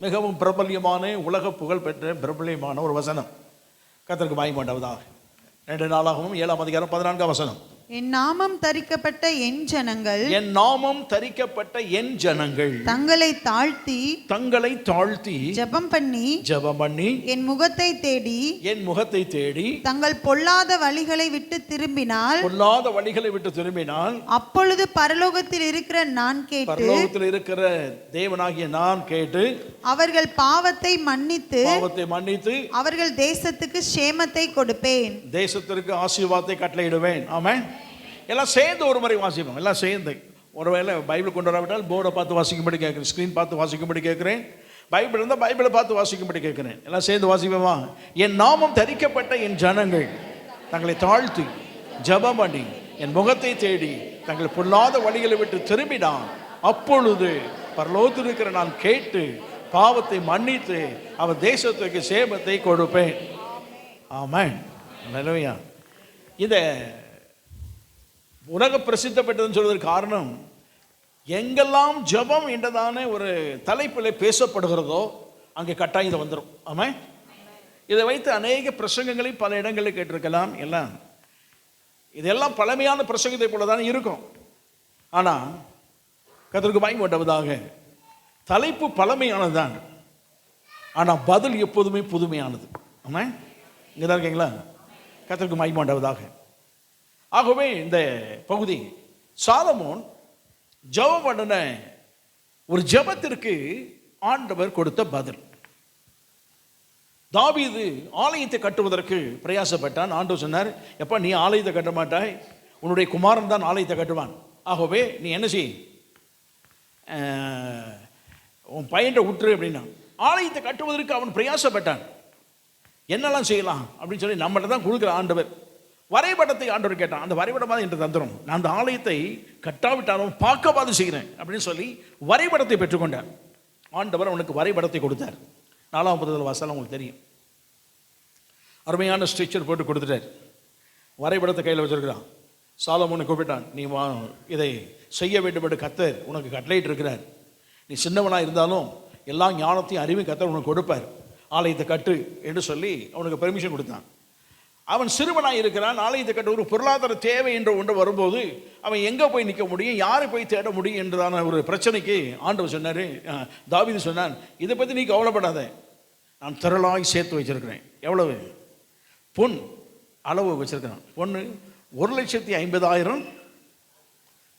மிகவும் பிரபல்யமான உலக புகழ் பெற்ற பிரபல்யமான ஒரு வசனம். கர்த்தருக்கு மகிமை உண்டாவதாக. 2 நாளாகவும் 7ஆம் அதிகாரம் 14ஆம் வசனம். என் நாமம் தரிக்கப்பட்ட என் ஜனங்கள், என் நாமம் தரிக்கப்பட்ட என் ஜனங்கள் தங்களை தாழ்த்தி ஜெபம் பண்ணி என் முகத்தை தேடி தங்கள் பொல்லாத வழிகளை விட்டு திரும்பினால் அப்பொழுது பரலோகத்தில் இருக்கிற நான் கேட்டு அவர்கள் பாவத்தை மன்னித்து அவர்கள் தேசத்துக்கு சேமத்தை கொடுப்பேன். தேசத்திற்கு ஆசீர்வாதத்தை கட்டளையிடுவேன். ஆமென். எல்லாம் சேர்ந்து ஒரு முறை வாசிப்போம். எல்லாம் சேர்ந்து. ஒருவேளை பைபிள் கொண்டு வராவிட்டால் போர்டை பார்த்து வாசிக்கும்படி கேட்குறேன், ஸ்க்ரீன் பார்த்து வாசிக்கும்படி கேட்குறேன், பைபிள் இருந்தால் பைபிளை பார்த்து வாசிக்கும்படி கேட்குறேன். எல்லாம் சேர்ந்து வாசிப்போமா? என் நாமம் தரிக்கப்பட்ட என் ஜனங்கள் தங்களை தாழ்த்தி ஜெபம் பண்ணி என் முகத்தை தேடி தங்கள் பொல்லாத வழிகளை விட்டு திரும்பினான் அப்பொழுது பரலோகத்தில் இருக்கிற நான் கேட்டு பாவத்தை மன்னித்து அவர் தேசத்துக்கு சேமத்தை கொடுப்பேன். ஆமென். அல்லேலூயா. இதை உலக பிரசித்த பெற்றதுன்னு சொல்வதற்கு காரணம், எங்கெல்லாம் ஜெபம் என்றதான ஒரு தலைப்பில் பேசப்படுகிறதோ அங்கே கட்டாயம் இதை வந்துடும். ஆமாம். இதை வைத்து அநேக பிரசங்கங்களை பல இடங்களில் கேட்டிருக்கலாம். எல்லாம் இதெல்லாம் பழமையான பிரசங்கத்தை போல தானே இருக்கும். ஆனால் கர்த்தருக்கு மகிமை உண்டாவதாக, தலைப்பு பழமையானதுதான், ஆனால் பதில் எப்போதுமே புதுமையானது. ஆமாம். இங்கே தான் இருக்கீங்களா? கர்த்தருக்கு மகிமை உண்டாவதாக. ஆகவே இந்த பகுதி சாலமோன் ஜெபம் பண்ணின ஒரு ஜெபத்திற்கு ஆண்டவர் கொடுத்த பதில். தாவீது ஆலயத்தை கட்டுவதற்கு பிரயாசப்பட்டான். ஆண்டவர் சொன்னார், எப்பா நீ ஆலயத்தை கட்ட மாட்டாய், உன்னுடைய குமாரன் தான் ஆலயத்தை கட்டுவான். ஆகவே நீ என்ன செய், உன் பையனை விட்டுரு அப்படின்னா. ஆலயத்தை கட்டுவதற்கு அவன் பிரயாசப்பட்டான். என்னெல்லாம் செய்யலாம் அப்படின்னு சொல்லி நம்மகிட்ட தான் கொடுக்குற ஆண்டவர். வரைபடத்தை ஆண்டவர் கேட்டான். அந்த வரைபடமாக என்று தந்துடும். நான் அந்த ஆலயத்தை கட்டாவிட்டாலும் பார்க்கவாது செய்கிறேன் அப்படின்னு சொல்லி வரைபடத்தை பெற்றுக்கொண்டார். ஆண்டவர் அவனுக்கு வரைபடத்தை கொடுத்தார். 4ஆம் வசனம் உங்களுக்கு தெரியும். அருமையான ஸ்ட்ரக்சர் போட்டு கொடுத்துட்டார். வரைபடத்தை கையில் வச்சிருக்கிறான். சாலமோனை கூப்பிட்டான், நீ இதை செய்ய வேண்டும் என்று கர்த்தர் உனக்கு கட்டளையிட்டு இருக்கிறார். நீ சின்னவனாக இருந்தாலும் எல்லா ஞானத்தையும் அறிவையும் கர்த்தர் உனக்கு கொடுப்பார். ஆலயத்தை கட்டு என்று சொல்லி அவனுக்கு பெர்மிஷன் கொடுத்தான். அவன் சிறுவனாக இருக்கிறான். ஆலயத்தை கட்ட ஒரு பொருளாதார தேவை என்ற ஒன்று வரும்போது அவன் எங்கே போய் நிற்க முடியும், யாரை போய் தேட முடியும் என்றதான ஒரு பிரச்சனைக்கு ஆண்டவர் சொன்னார், தாவீது சொன்னான், இதை பற்றி நீ கவலைப்படாத, நான் திரளாய் சேர்த்து வச்சிருக்கிறேன். எவ்வளவு பொன் அளவு வச்சிருக்கிறான். பொண்ணு 1,50,000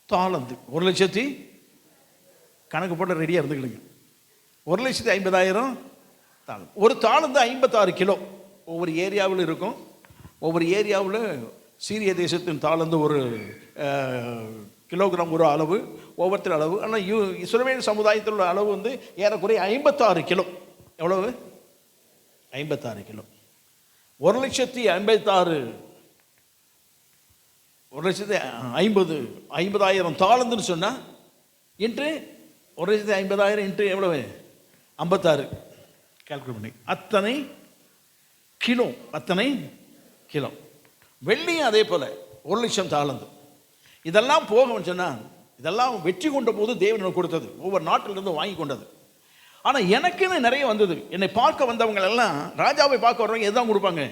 தாலந்து. 1,00,000 கணக்கு போட்டு ரெடியாக இருந்துக்கிடுங்க. 1,50,000 தாளந்து. ஒரு தாளந்து 56 கிலோ. ஒவ்வொரு ஏரியாவில் இருக்கும். ஒவ்வொரு ஏரியாவில் சீரிய தேசத்தின் தாளந்து ஒரு கிலோகிராம் ஒரு அளவு, ஒவ்வொருத்தர் அளவு. ஆனால் இஸ்ரவேல் சமுதாயத்தில் உள்ள அளவு வந்து ஏறக்குறைய 56 கிலோ. எவ்வளவு? 56 கிலோ. 1,50,000 தாளந்துன்னு சொன்னால் இன்று 1,50,000 இன்று எவ்வளவு? 56 கால்குலேட் பண்ணி அத்தனை கிலோ. வெள்ளியும் அதே போல் 1,00,000 தாளந்து. இதெல்லாம் போகணும்னு சொன்னால் இதெல்லாம் வெற்றி கொண்ட போது தேவன் கொடுத்தது, ஒவ்வொரு நாட்டிலிருந்து வாங்கி கொண்டது. ஆனால் எனக்குன்னு நிறைய வந்தது. என்னை பார்க்க வந்தவங்க எல்லாம், ராஜாவை பார்க்க வர்றவங்க எதுதான் கொடுப்பாங்க?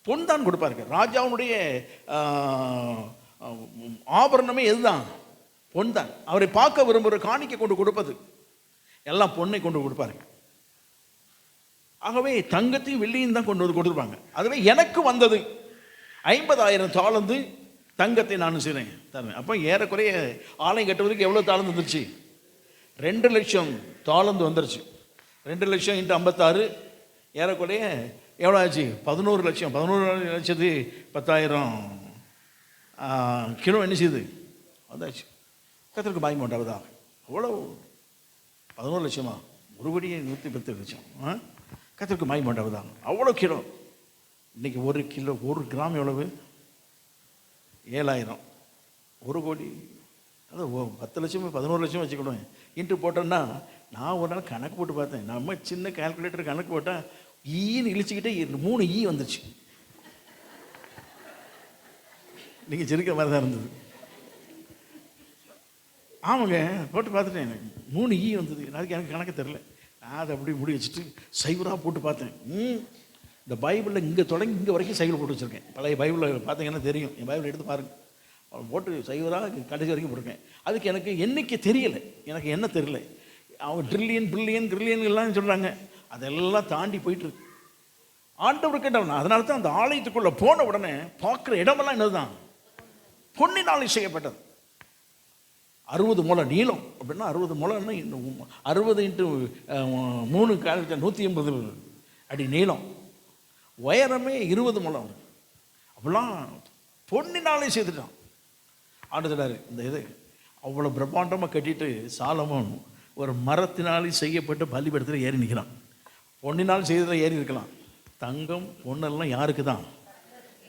பொன் தான் கொடுப்பார்கள். ராஜாவுடைய ஆபரணமே எதுதான்? பொன் தான். அவரை பார்க்க விரும்புகிற காணிக்கை கொண்டு கொடுப்பது எல்லாம் பொண்ணை கொண்டு கொடுப்பார்கள். ஆகவே தங்கத்தையும் வெள்ளியும் தான் கொண்டு வந்து கொடுத்துருப்பாங்க. அதுவே எனக்கு வந்தது 50,000 தாளந்து தங்கத்தை நான் செய்கிறேன் தருவேன். அப்போ ஏறக்குறைய ஆலயம் கட்டுவதற்கு எவ்வளோ தாளந்து வந்துருச்சு? 2,00,000 தாளந்து வந்துருச்சு. 2,00,000 × 56 ஏறக்குறைய எவ்வளோ ஆச்சு? 11,00,000. 11,10,000 கிலோ என்ன செய்யுது? அதாச்சு. கர்த்தருக்கு மகிமை உண்டாவதா. அவ்வளோ 11,00,000 1,110,000 கர்த்தருக்கு மகிமை உண்டாவதா. அவ்வளோ கிலோ. இன்றைக்கி 1 கிலோ 1 கிராம் எவ்வளவு? 7,000. 1 கோடி. அது 10,00,000 11,00,000 வச்சுக்கிடுவேன். இன்ட்டு போட்டோன்னா நான் ஒரு நாள் கணக்கு போட்டு பார்த்தேன். நம்ம சின்ன கால்குலேட்டர் கணக்கு போட்டால் ஈன்னு இழிச்சிக்கிட்டே 3 ஈ வந்துச்சு. நீங்கள் சிரிக்கிற மாதிரி தான் இருந்தது. ஆமாங்க, போட்டு பார்த்துட்டேன். 3 ஈ வந்தது. அதுக்கு எனக்கு கணக்கு தெரில. அதை அப்படி முடி வச்சுட்டு சைவராக போட்டு பார்த்தேன். இந்த பைபிளில் இங்கே தொடங்கி இங்கே வரைக்கும் சைக்கிள் போட்டு வச்சுருக்கேன். பழைய பைபிளில் பார்த்தீங்கன்னா தெரியும். என் பைபிள் எடுத்து பாருங்கள். அவன் போட்டு சைவராக கடைசி வரைக்கும் போட்டிருக்கேன். அதுக்கு எனக்கு எண்ணிக்கை தெரியலை, எனக்கு என்ன தெரியல. அவங்க ட்ரில்லியன் எல்லாம் சொல்கிறாங்க. அதெல்லாம் தாண்டி போயிட்டுருக்கு. ஆண்டவர் கேட்டவன். அதனால தான் அந்த ஆலயத்துக்குள்ளே போன உடனே பார்க்குற இடமெல்லாம் என்னதுதான்? பொன்னினாலே செய்யப்பட்டது. 60 முழம் நீளம் அப்படின்னா 60 முழம்னா 60 × 3 180 அடி நீளம். உயரமே 20 முழம். அப்படிலாம் பொன்னினாலே செய்துட்டான். ஆண்டுகிறாரு. இந்த இது அவ்வளோ பிரம்மாண்டமாக கட்டிட்டு சாலமோன் ஒரு மரத்தினாலே செய்யப்பட்ட பலிபீடத்தில் ஏறி நிற்கிறான். பொன்னினால் செய்ததில் ஏறி இருக்கலாம். தங்கம் பொண்ணெல்லாம் யாருக்கு தான்?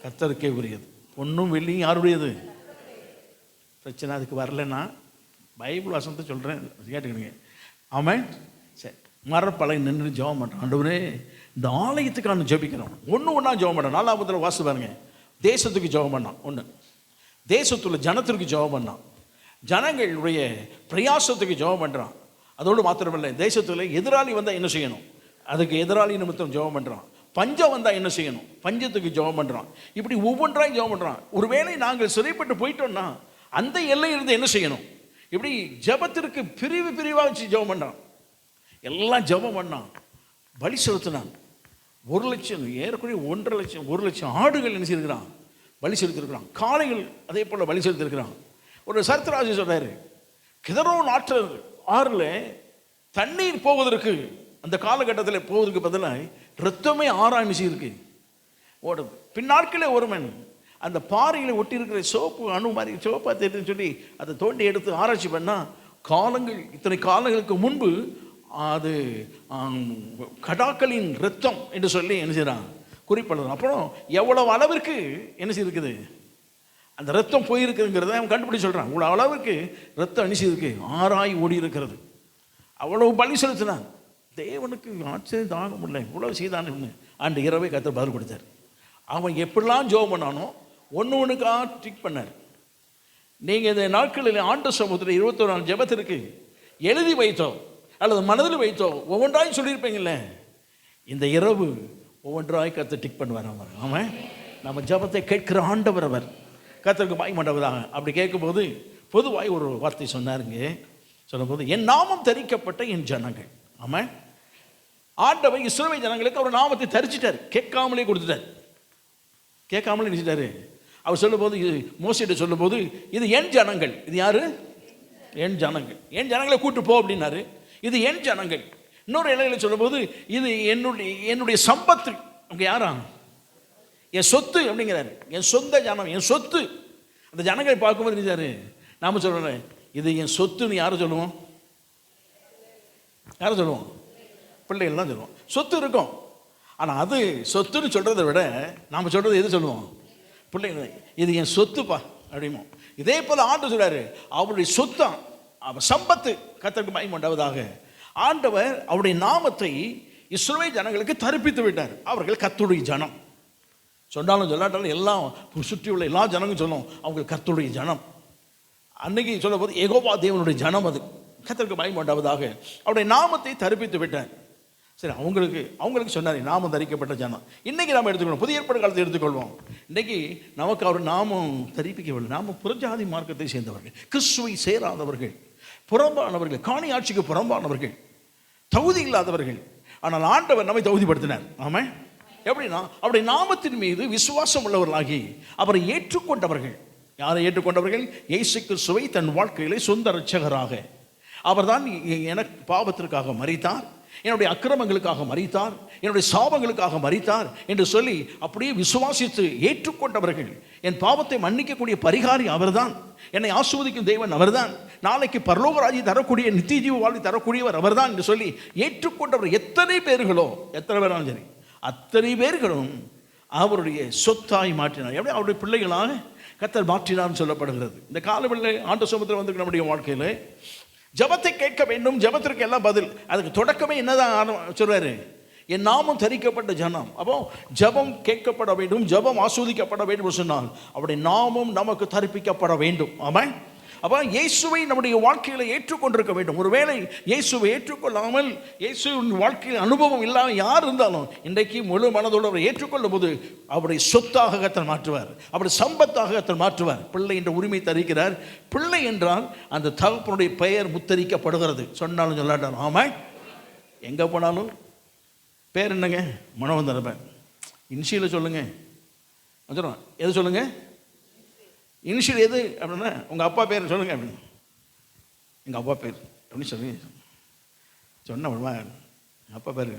கர்த்தருக்கே உரியது. பொண்ணும் வெள்ளியும் யாருடையது? பிரச்சனை அதுக்கு வரலன்னா பைபிள் வசனத்தை சொல்கிறேன், கேட்டுக்கணுங்க. ஆமாம், சரி. மரப்பலை நின்று ஜெபம் பண்ணுறோம். ஆண்டவரே இந்த ஆலயத்துக்கான ஜெபிக்கிறோம். ஒன்றா ஜெபம் பண்ணுறோம். 4 வாசு பாருங்க. தேசத்துக்கு ஜெபம் பண்ணான். ஒன்று, தேசத்துல ஜனத்திற்கு ஜெபம் பண்ணான். ஜனங்களுடைய பிரயாசத்துக்கு ஜெபம் பண்ணுறான். அதோடு மாத்திரமில்லை, தேசத்தில் எதிராளி வந்தால் என்ன செய்யணும், அதுக்கு எதிராளி நிமித்தம் ஜெபம் பண்ணுறான். பஞ்சம் வந்தால் என்ன செய்யணும், பஞ்சத்துக்கு ஜெபம் பண்ணுறான். இப்படி ஒவ்வொன்றாய் ஜெபம் பண்ணுறான். ஒருவேளை நாங்கள் சிறைப்பட்டு போயிட்டோம்னா அந்த எல்லையிலிருந்து என்ன செய்யணும், இப்படி ஜெபத்திற்கு பிரிவாக வச்சு ஜெபம் பண்ணுறான். எல்லாம் ஜெபம் பண்ணான். பலி செலுத்தினான். 1 லட்சம், ஏறக்குறைய 1.5 லட்சம் 1 லட்சம் ஆடுகள் என்ன செய்திருக்கிறான், பலி செலுத்திருக்கிறான். காளைகள் அதே போல் பலி செலுத்திருக்கிறான். ஒரு சரித்திராஜி சொல்றாரு, கிதரோன் ஆறுல தண்ணீர் போவதற்கு அந்த காலகட்டத்தில் போவதற்கு பதிலாக ரத்தமே ஆராய்ச்சி இருக்கு ஓடுது. பின்னாட்களே ஒருவன் அந்த பாறையில் ஒட்டி இருக்கிற சோப்பு அணு மாதிரி சோப்பா தெரியுதுன்னு சொல்லி அதை தோண்டி எடுத்து ஆராய்ச்சி பண்ணால் காலங்கள், இத்தனை காலங்களுக்கு முன்பு அது கடாக்களின் ரத்தம் என்று சொல்லி என்ன செய்யறான், குறிப்பிடலாம். அப்புறம் எவ்வளவு அளவிற்கு என்ன செய்திருக்குது, அந்த ரத்தம் போயிருக்குங்கிறத அவன் கண்டுபிடிச்சு சொல்கிறான். இவ்வளோ அளவுக்கு ரத்தம் அணிச்சிருக்கு, ஆராய் ஓடி இருக்கிறது. அவ்வளவு பலி செலுத்தினான். தேவனுக்கு ஆச்சரியம் தாங்க முடியல, இவ்வளவு செய்தான்னு ஆண்டு இரவே கர்த்தர் பதில் கொடுத்தார். அவன் எப்படிலாம் ஜெபம் பண்ணானோ ஒன்றுக்காக ட்ரிக் பண்ணார். நீங்கள் இந்த நாட்களில் ஆண்டு சமூகத்தில் 21 நாள் ஜெபத்திற்கு எழுதி வைத்தோ அல்லது மனதில் வைத்தோ ஒவ்வொன்றாயும் சொல்லியிருப்பீங்கல்ல, இந்த இரவு ஒவ்வொன்றாய் கர்த்தர் டிக் பண்ணுவார். அவன் நம்ம ஜெபத்தை கேட்கிற ஆண்டவர் அவர். கர்த்தருக்கு பாய் மண்டவதாக அப்படி கேட்கும்போது பொதுவாய் ஒரு வார்த்தை சொன்னாருங்க. சொல்லும்போது என் நாமம் தரிக்கப்பட்ட என் ஜனங்கள். ஆமாம், ஆண்டவர் இஸ்ரவேல் ஜனங்களுக்கு அவர் நாமத்தை தரிச்சிட்டார், கேட்காமலே கொடுத்துட்டார். கேட்காமலே நினைச்சிட்டாரு. அவர் சொல்லும்போது, மோசேட்ட சொல்லும்போது, இது என் ஜனங்கள். இது யாரு? என் ஜனங்கள். என் ஜனங்களை கூட்டு போ அப்படின்னாரு. இது என் ஜனங்கள். இன்னொரு இலையில சொல்லும்போது, இது என்னுடைய சம்பத்து. அவங்க யாரா? என் சொத்து அப்படிங்கிறாரு. என் சொந்த ஜனம், என் சொத்து. அந்த ஜனங்களை பார்க்கும்போது நினைச்சாரு, நாம சொல்றேன் இது என் சொத்துன்னு யாரை சொல்லுவோம்? யாரை சொல்லுவோம்? பிள்ளைகள் தான் சொல்லுவோம். சொத்து இருக்கும். ஆனால் அது சொத்துன்னு சொல்கிறத விட நாம் சொல்கிறது எது சொல்லுவோம்? பிள்ளைங்க, இது என் சொத்துப்பா அப்படிமோ. இதே போல் ஆண்டு சொல்றாரு, அவருடைய சொத்தம், அவர் சம்பத்து கர்த்தருக்கு மகிமை உண்டாவதாக. ஆண்டவர் அவருடைய நாமத்தை இஸ்ரவேல் ஜனங்களுக்கு தரிப்பித்து விட்டார். அவர்கள் கர்த்தருடைய ஜனம். சொன்னாலும் சொல்லாட்டாலும் எல்லாம் சுற்றி உள்ள எல்லா ஜனங்களும் சொல்லும் அவங்க கர்த்தருடைய ஜனம். அன்னைக்கு சொல்லும் போது யெகோவா தேவனுடைய ஜனம், அது கர்த்தருக்கு மகிமை உண்டாவதாக. அவருடைய நாமத்தை தரிப்பித்து விட்டார். சரி, அவங்களுக்கு சொன்னார் நாமம் தரிக்கப்பட்ட ஜனம். இன்னைக்கு நாம் எடுத்துக்கணும், புதிய ஏற்பாடு காலத்தை எடுத்துக்கொள்வோம். இன்னைக்கு நமக்கு அவர் நாமம் தரிப்பிக்கவில்லை. நாம புறஜாதி மார்க்கத்தை சேர்ந்தவர்கள், கிறிஸ்துவை சேராதவர்கள், புறம்பானவர்கள், காணி ஆட்சிக்கு புறம்பானவர்கள், தகுதி இல்லாதவர்கள். ஆனால் ஆண்டவர் நம்மை தகுதிப்படுத்தினார். ஆமாம், எப்படின்னா அவருடைய நாமத்தின் மீது விசுவாசம் உள்ளவர்களாகி அவரை ஏற்றுக்கொண்டவர்கள். யாரை ஏற்றுக்கொண்டவர்கள்? இயேசு கிறிஸ்துவை தன் வாழ்க்கையிலே சொந்த இரட்சகராக. அவர்தான் எனக்கு பாவத்திற்காக மரித்தார், என்னுடைய அக்கிரமங்களுக்காக மரித்தார், என்னுடைய சாபங்களுக்காக மரித்தார் என்று சொல்லி அப்படியே விசுவாசித்து ஏற்றுக்கொண்டவர்கள். என் பாவத்தை மன்னிக்கக்கூடிய பரிகாரி அவர்தான், என்னை ஆசீர்வதிக்கும் தேவன் அவர்தான், நாளைக்கு பரலோக ராஜ்யம் தரக்கூடிய நித்திய ஜீவ வாழ்வை தரக்கூடியவர் அவர்தான் என்று சொல்லி ஏற்றுக்கொண்டவர் எத்தனை பேர்களோ, எத்தனை பேராலும் சரி, அத்தனை பேர்களும் அவருடைய சொத்தாய் மாற்றினார். எப்படி அவருடைய பிள்ளைகளாக கர்த்தர் மாற்றினார்னு சொல்லப்படுகிறது. இந்த காலவெளியில் ஆண்டு சமூகத்தில் வந்து நம்முடைய வாழ்க்கையில் ஜபத்தை கேட்க வேண்டும். ஜபத்திற்கு எல்லாம் பதில். அதுக்கு தொடக்கமே என்னதான் சொல்றாரு? என் நாமம் தரிக்கப்பட்ட ஜனம். அப்போ ஜபம் கேட்கப்பட வேண்டும், ஜபம் ஆஸ்வதிக்கப்பட வேண்டும் சொன்னால் அவருடைய நாமம் நமக்கு தரிப்பிக்கப்பட வேண்டும். ஆமாம், அப்போ இயேசுவை நம்முடைய வாழ்க்கையில் ஏற்றுக்கொண்டிருக்க வேண்டும். ஒருவேளை இயேசுவை ஏற்றுக்கொள்ளாமல் இயேசுவின் வாழ்க்கையில் அனுபவம் இல்லாமல் யார் இருந்தாலும் இன்றைக்கு முழு மனதோடு அவரை ஏற்றுக்கொள்ளும் போது அவருடைய சொத்தாக கர்த்தர் மாற்றுவார், அவருடைய சம்பத்தாக கர்த்தர் மாற்றுவார். பிள்ளை என்ற உரிமை தருகிறார். பிள்ளை என்றால் அந்த தகப்பனுடைய பெயர் முத்தரிக்கப்படுகிறது. சொன்னாலும் சொல்லாட்டாலும். ஆமாம், எங்கே போனாலும் பேர் என்னங்க? மனோவந்தரப்பேன். இனிஷியலில் சொல்லுங்கள். எது சொல்லுங்கள்? இனிஷியல் எது அப்படின்னா உங்கள் அப்பா பேர் சொல்லுங்கள் அப்படின்னு. எங்கள் அப்பா பேர் அப்படின்னு சொல்லுங்க. சொன்ன எங்கள் அப்பா பேர்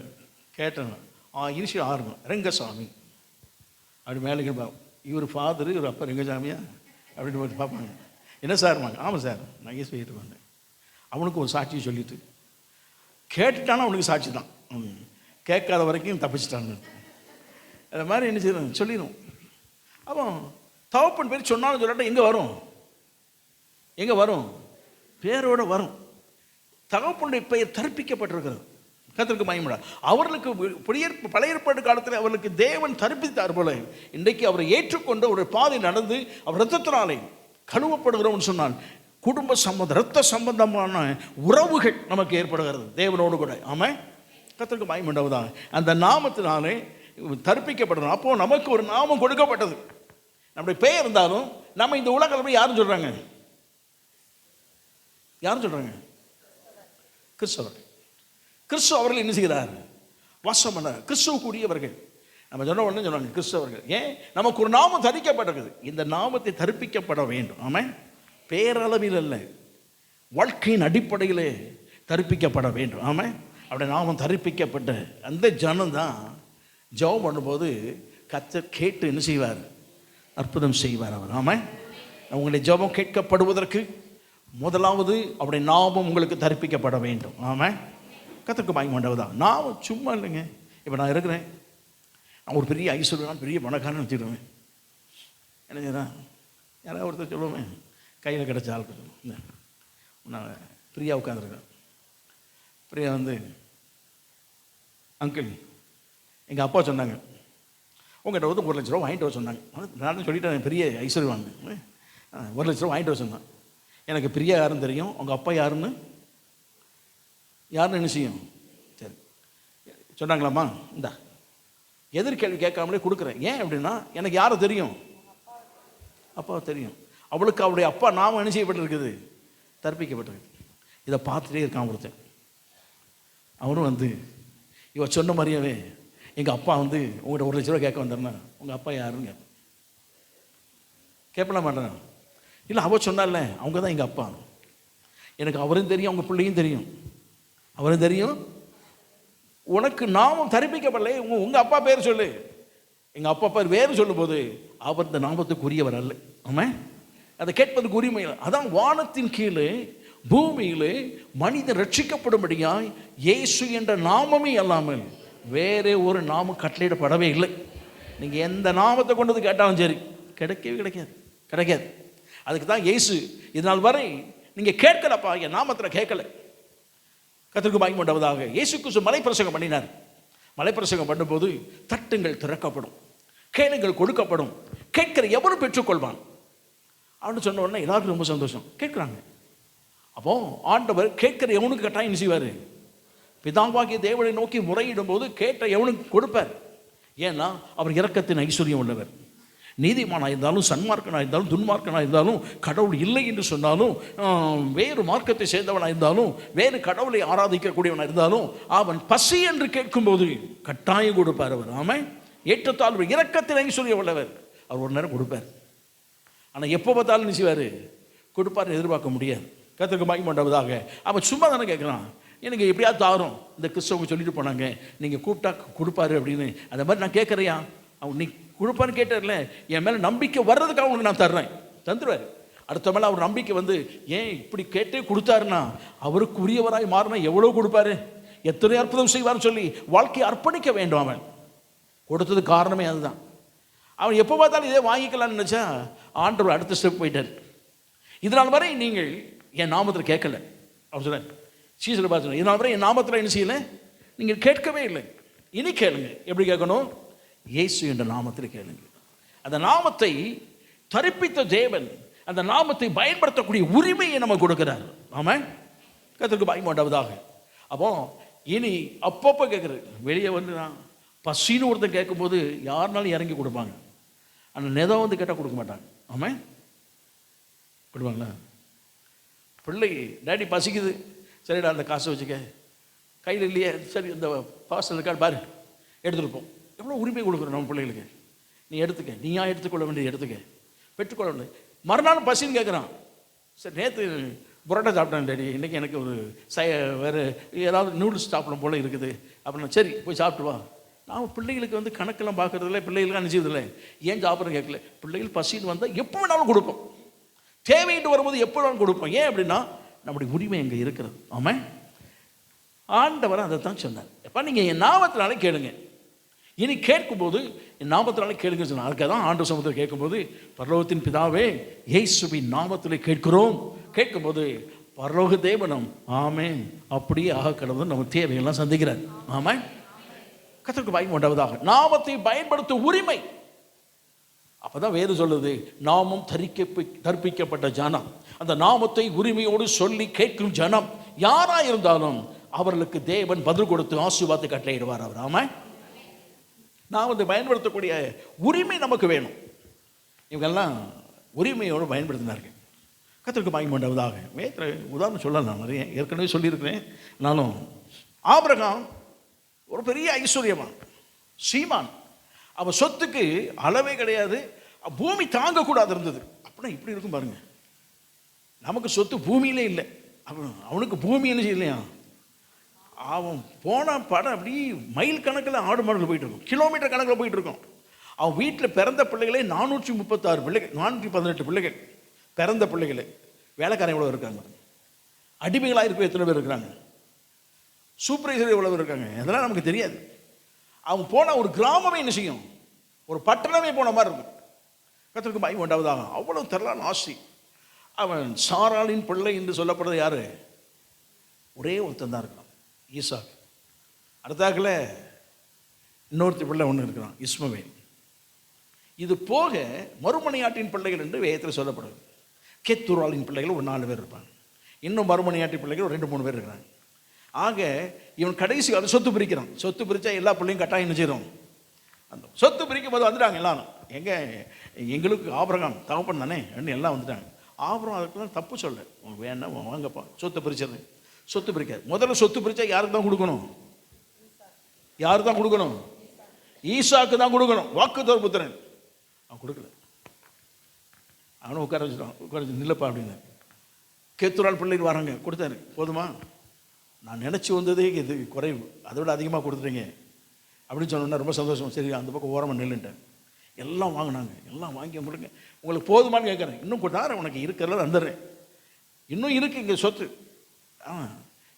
கேட்டேன். இனிஷியல் ஆரம்பம் ரெங்கசாமி அப்படி மேலே இவர் ஃபாதரு இவர் அப்பா ரெங்கசாமியா அப்படின்னு பார்த்து பார்ப்பாங்க. என்ன சார்மாங்க? ஆமாம் சார், நான் ஈஸ் போயிட்டு வந்தேன். அவனுக்கு ஒரு சாட்சியை சொல்லிட்டு கேட்டுட்டானா அவனுக்கு சாட்சி தான். கேட்காத வரைக்கும் தப்பிச்சிட்டான்னு அது மாதிரி என்ன செய்யணும் சொல்லிடும். அப்போ தகப்பன் பேர் சொன்னாலும் சொல்லாட்ட எங்கே வரும்? எங்கே வரும்? பேரோட வரும். தகப்பனுடைய பெயர் தரிப்பிக்கப்பட்டிருக்கிறது. கர்த்தருக்கு மகிமை. அவர்களுக்கு பழைய ஏற்பாட்டு காலத்தில் அவர்களுக்கு தேவன் தரிப்பித்தார் போல இன்றைக்கு அவரை ஏற்றுக்கொண்டு ஒரு பாதை நடந்து அவர் இரத்தத்தினாலே கழுவப்படுகிறோம்னு சொன்னால் குடும்ப சம்பந்தம் இரத்த சம்பந்தமான உறவுகள் நமக்கு ஏற்படுகிறது தேவனோடு கூட. ஆமாம், கர்த்தருக்கு மகிமை உண்டாவதாக. அந்த நாமத்தினாலே தரிப்பிக்கப்படுறோம். அப்போது நமக்கு ஒரு நாமம் கொடுக்கப்பட்டது. நம்முடைய பெயர் இருந்தாலும் நம்ம இந்த உலகத்தில் யாரும் சொல்கிறாங்க? யாரும் சொல்கிறாங்க? கிறிஸ்தவர்கள். கிறிஸ்துவ அவர்கள் என்ன செய்கிறார்? வாசம் பண்ணார். கிறிஸ்துவுக்குரியவர்கள். நம்ம சொன்ன உடனே சொன்னாங்க கிறிஸ்தவர்கள். ஏன்? நமக்கு ஒரு நாமம் தரிக்கப்பட்டிருக்குது. இந்த நாமத்தை தரிப்பிக்கப்பட வேண்டும். ஆமாம், பேரளவில் அல்ல, வாழ்க்கையின் அடிப்படையிலே தரிப்பிக்கப்பட வேண்டும். ஆமாம், அப்படி நாமம் தரிப்பிக்கப்பட்ட அந்த ஜனம் தான் ஜெபம் பண்ணும்போது கர்த்தர் கேட்டு என்ன செய்வார்? அற்புதம் செய்வார் அவர். ஆமாம், உங்களுடைய ஜெபம் கேட்கப்படுவதற்கு முதலாவது அவருடைய நாமம் உங்களுக்கு தரிப்பிக்கப்பட வேண்டும். ஆமாம், கர்த்தருக்கு மகிமை உண்டாவதாக. நான் சும்மா இல்லைங்க. இப்போ நான் இருக்கிறேன், நான் ஒரு பெரிய ஐஸ்வர்யம் பெரிய பணக்காரன் வச்சுருவேன். என்ன செய்யறேன்? யாராவது ஒருத்தர் சொல்லுவேன், கையில் கிடச்ச ஆளுக்கு சொல்லுவேன். நான் பிரியா உட்காந்துருக்கேன். பிரியா வந்து, அங்கிள் எங்கள் அப்பா சொன்னாங்க உங்கள்கிட்ட வந்து 1 லட்ச ரூபா வாங்கிட்டு வர சொன்னாங்க. நான் சொல்லிட்டேன் பெரிய ஐஸ்வர்யம் 1 லட்ச ரூபா வாங்கிட்டு வர சொன்னேன். எனக்கு பிரியா யாருன்னு தெரியும், உங்கள் அப்பா யாருன்னு என்ன செய்யும்? சரி சொன்னாங்களாம்மா, இந்தா எதிர்கேள்வி கேட்காமலே கொடுக்குறேன். ஏன் அப்படின்னா எனக்கு யாரை தெரியும்? அப்பா தெரியும். அவளுக்கு அவருடைய அப்பா நாமம் என்ன செய்யப்பட்டிருக்குது? தற்பிக்கப்பட்டிருக்கு. இதை பார்த்துட்டே இருக்கான் ஒருத்தன். அவரும் வந்து இவ சொன்ன மாதிரியாவே எங்கள் அப்பா வந்து உங்கள்கிட்ட 1 லட்ச ரூபா கேட்க வந்தேன்னா உங்கள் அப்பா யாருன்னு கேட்பல மாட்டேன். இல்லை அவள் சொன்னால அவங்க தான் எங்கள் அப்பா. எனக்கு அவரும் தெரியும், அவங்க பிள்ளையும் தெரியும், அவரும் தெரியும். உனக்கு நாமம் தரிப்பிக்கப்படலை, உங்கள் அப்பா பேர் சொல்லு. எங்கள் அப்பா பேர் வேறு சொல்லும் போது அவர் இந்த நாமத்துக்குரியவர் அல்ல. ஆமாம், அதை கேட்பதுக்கு உரிமை. அதான் வானத்தின் கீழே பூமியிலே மனிதன் ரட்சிக்கப்படும்படியாய் இயேசு என்ற நாமமே அல்லாமல் வேறே ஒரு நாமம் கட்டளையிடப்படவே இல்லை. நீங்கள் எந்த நாமத்தை கொண்டது கேட்டாலும் சரி கிடைக்காது. அதுக்கு தான் இயேசு இதனால் வரை நீங்கள் கேட்கலப்பா, என் நாமத்தில் கேட்கல. கர்த்தருக்கு மகிமை உண்டாவதாக. இயேசு கிறிஸ்து மலைப்பிரசங்கம் பண்ணினார். மலைப்பிரசங்கம் பண்ணும்போது தட்டுங்கள் திறக்கப்படும், கேளுங்கள் கொடுக்கப்படும், கேட்கிற எவனும் பெற்றுக்கொள்வான் அப்படின்னு சொன்ன உடனே எல்லாருக்கும் ரொம்ப சந்தோஷம். கேட்குறாங்க. அப்போ ஆண்டவர் கேட்கிற எவனுக்கு கட்டாயம் என்ன செய்வார்? பிதாவாகிய தேவனை நோக்கி முறையிடும் போது கேட்ட எவனுக்கு கொடுப்பார். ஏன்னா அவர் இரக்கத்தின் ஐஸ்வர்யம் உள்ளவர். நீதிமானாக இருந்தாலும் சன்மார்க்கனாக இருந்தாலும் துன்மார்க்கனாக இருந்தாலும் கடவுள் இல்லை என்று சொன்னாலும் வேறு மார்க்கத்தை சேர்ந்தவனாக இருந்தாலும் வேறு கடவுளை ஆராதிக்கக்கூடியவனாக இருந்தாலும் அவன் பசி என்று கேட்கும்போது கட்டாயம் கொடுப்பார் அவர். ஆமாம், ஏற்றத்தாழ்வு இரக்கத்தின் ஐஸ்வர்யம் உள்ளவர். அவர் ஒரு நேரம் கொடுப்பார். ஆனால் எப்போ பார்த்தாலும் நினைச்சுவார் கொடுப்பார் எதிர்பார்க்க முடியாது. கர்த்தருக்கு மகிமை உண்டாவதாக. அவன் சும்மா தானே கேட்குறான், எனக்கு எப்படியாவது தாரும். இந்த கிறிஸ்தவங்க சொல்லிட்டு போனாங்க நீங்கள் கூப்பிட்டா கொடுப்பாரு அப்படின்னு. அந்த மாதிரி நான் கேட்குறையா? அவன் நீ கொடுப்பான்னு கேட்டார்ல, என் மேலே நம்பிக்கை வர்றதுக்காக அவனுக்கு நான் தர்றேன், தந்துடுவார். அடுத்த மேலே அவர் நம்பிக்கை வந்து ஏன் இப்படி கேட்டே கொடுத்தாருன்னா அவருக்கு உரியவராய் மாறினா எவ்வளோ கொடுப்பாரு, எத்தனை அற்புதம் செய்வார்னு சொல்லி வாழ்க்கையை அர்ப்பணிக்க வேண்டும். அவன் கொடுத்தது காரணமே அதுதான். அவன் எப்போ பார்த்தாலும் இதே வாங்கிக்கலான்னு நினச்சா ஆண்டவர் அடுத்த ஸ்டெப் போயிட்டார். இதனால் வரை நீங்கள் என் நாமத்தில் கேட்கல. அவர் சொல்ல சீசரை பார்த்து இதனால் வரை என் நாமத்தில் என்ன செய்யலை, நீங்கள் கேட்கவே இல்லை. இனி கேளுங்க. எப்படி கேட்கணும்? இயேசு என்ற நாமத்தில் கேளுங்க. அந்த நாமத்தை தரிப்பித்த தேவன் அந்த நாமத்தை பயன்படுத்தக்கூடிய உரிமையை நம்ம கொடுக்கிறார். ஆமாம், கர்த்தருக்கு பயந்து உண்டாவதாக. அப்போ இனி அப்பப்போ கேட்குறது, வெளியே வந்து நான் பசின்னு ஒருத்தன் கேட்கும்போது யாருனாலும் இறங்கி கொடுப்பாங்க. ஆனால் நெதம் வந்து கேட்டால் கொடுக்க மாட்டாங்க. ஆமாம், கொடுப்பாங்களா? பிள்ளை டேடி பசிக்குது, சரிடா அந்த காசை வச்சுக்க, கையில் இல்லையே, சரி இந்த பார்சல் இருக்காது பாரு எடுத்துருப்போம். எவ்வளோ உரிமை கொடுக்குறோம் நம்ம பிள்ளைகளுக்கு. நீ எடுத்துக்க, நீயா எடுத்துக்கொள்ள வேண்டியது எடுத்துக்க, பெற்றுக்கொள்ள வேண்டியது. மறுநாள் பசின்னு கேட்குறான். சரி நேற்று புரோட்டா சாப்பிட்டேன் டேடி, இன்றைக்கி எனக்கு ஒரு வேறு ஏதாவது நூடுல்ஸ் சாப்பிடும் போல் இருக்குது அப்படின்னா, சரி போய் சாப்பிட்டு வா. நாம் பிள்ளைகளுக்கு வந்து கணக்கெல்லாம் பார்க்குறதில்ல, பிள்ளைகளுக்கு அனுப்பிச்சதில்லை. ஏன் சாப்பிட்றேன்னு கேட்கல. பிள்ளைகள் பசின்னு வந்தால் எப்போ வேணாலும் கொடுப்போம், தேவையிட்டு வரும்போது எப்போ வேணாலும் கொடுப்போம். ஏன் அப்படின்னா நம்முடைய உரிமை எங்கே இருக்கிறது. ஆமாம், ஆண்டவர் அதை தான் சொன்னார். எப்போ நீங்கள் என் நாமத்தினாலே கேளுங்க. இனி கேட்கும்போது என் நாமத்தினாலே கேளுங்க சொன்னார். அதுக்காக தான் ஆண்டு சமூகத்தில் கேட்கும்போது, பரலோகத்தின் பிதாவே இயேசுவின் நாமத்திலே கேட்கிறோம். கேட்கும்போது பரலோக தேவனம் ஆமென் அப்படியே ஆக கடவுள் நம்ம தேவையெல்லாம் சந்திக்கிறார். ஆமாம், கர்த்தருக்கு பயந்து உண்டாவதாக. நாமத்தை பயன்படுத்தும் உரிமை. அப்போதான் வேறு சொல்லுது, நாமம் தரிப்பிக்கப்பட்ட ஜனம். அந்த நாமத்தை உரிமையோடு சொல்லி கேட்கும் ஜனம் யாராக இருந்தாலும் அவர்களுக்கு தேவன் பதில் கொடுத்து ஆசீர்வாதத்தை கட்டளையிடுவார் அவர். ஆமாம், நாமத்தை பயன்படுத்தக்கூடிய உரிமை நமக்கு வேணும். இவங்கெல்லாம் உரிமையோடு பயன்படுத்தினார்கள். கர்த்தருக்கு பயந்து உண்டாவதாக. வேறு உதாரணம் சொல்லலாம், நான் நிறைய ஏற்கனவே சொல்லியிருக்கிறேன். நானும் ஆபிரகாம் ஒரு பெரிய ஐஸ்வர்யமான் சீமான். அவன் சொத்துக்கு அளவே கிடையாது, பூமி தாங்கக்கூடாது இருந்தது. அப்படின்னா இப்படி இருக்கும் பாருங்க. நமக்கு சொத்து பூமியிலே இல்லை, அவனுக்கு பூமி என்ன செய்யலையா. அவன் போன படம் அப்படி மைல் கணக்கில் ஆடு மாடுகள் போயிட்டு இருக்கும், கிலோமீட்டர் கணக்கில் போயிட்டு இருக்கும். அவன் வீட்டில் பிறந்த பிள்ளைகளே 436 பிள்ளைகள், 418 பிள்ளைகள் பிறந்த பிள்ளைகளே. வேலைக்காரன் எவ்வளோ இருக்காங்க, அடிமைகளாக இருக்க எத்தனை பேர் இருக்கிறாங்க, சூப்பர்வைசர் எவ்வளோ இருக்காங்க, அதெல்லாம் நமக்கு தெரியாது. அவன் போனால் ஒரு கிராமமே என்ன செய்யும், ஒரு பட்டணமே போன மாதிரி இருக்கும். கர்த்தருக்கு பயந்து உண்டாவதாக. அவ்வளோ திரளான ஆசி. அவன் சாராளின் பிள்ளை என்று சொல்லப்படுறது யாரு, ஒரே ஒருத்தன் தான் இருக்கான், ஈசாக். அடுத்தாக்கில் இன்னொருத்த பிள்ளை ஒன்று இருக்கிறான், இஸ்மவேல். இது போக மறுமணியாட்டின் பிள்ளைகள் என்று வேதத்தில் சொல்லப்படுது. கேத்துராளின் பிள்ளைகள் ஒரு 4 பேர் இருப்பாங்க. இன்னும் மறுமணியாட்டின் பிள்ளைகள் ஒரு 2-3 பேர் இருக்கிறாங்க. ஆக இவன் கடைசி காலம் சொத்து பிரிக்கிறான். சொத்து பிரித்தா எல்லா பிள்ளையும் கட்டாயம் என்ன செய்கிறோம், அந்த சொத்து பிரிக்கும் போது வந்துட்டாங்க எல்லாரும். எங்களுக்கு ஆபிரகாம் தகப்பன் தானே எல்லாம் வந்துட்டாங்க. ஆபிரகாம் அதுக்கெல்லாம் தப்பு சொல்ல, உங்களுக்கு வேணா வாங்கப்பா சொத்தை பிரிச்சது. சொத்து பிரிக்காது. முதல்ல சொத்து பிரித்தா யாருக்கு தான் கொடுக்கணும், யாரு தான் கொடுக்கணும், ஈசாக்கு தான் கொடுக்கணும். வாக்குத்தத்தம் புத்திரன் அவன் கொடுக்கல. அவனும் உட்கார வச்சுட்டான், உட்கார வச்சு நில்லப்பா அப்படின்னு. கேத்துரால் பிள்ளைகள் வராங்க, கொடுத்தாரு. போதுமா, நான் நினச்சி வந்ததே இது குறைவு, அதை விட அதிகமாக கொடுத்துட்டீங்க அப்படின்னு சொன்னோன்னா ரொம்ப சந்தோஷம். சரி அந்த பக்கம் ஓரமாக நில்லுன்ட்டேன். எல்லாம் வாங்கினாங்க. எல்லாம் வாங்கி உங்களுக்கு போதுமானு கேட்குறேன். இன்னும் கொண்டாரு, உனக்கு இருக்கிறத வந்துடுறேன், இன்னும் இருக்குது இங்கே சொத்து.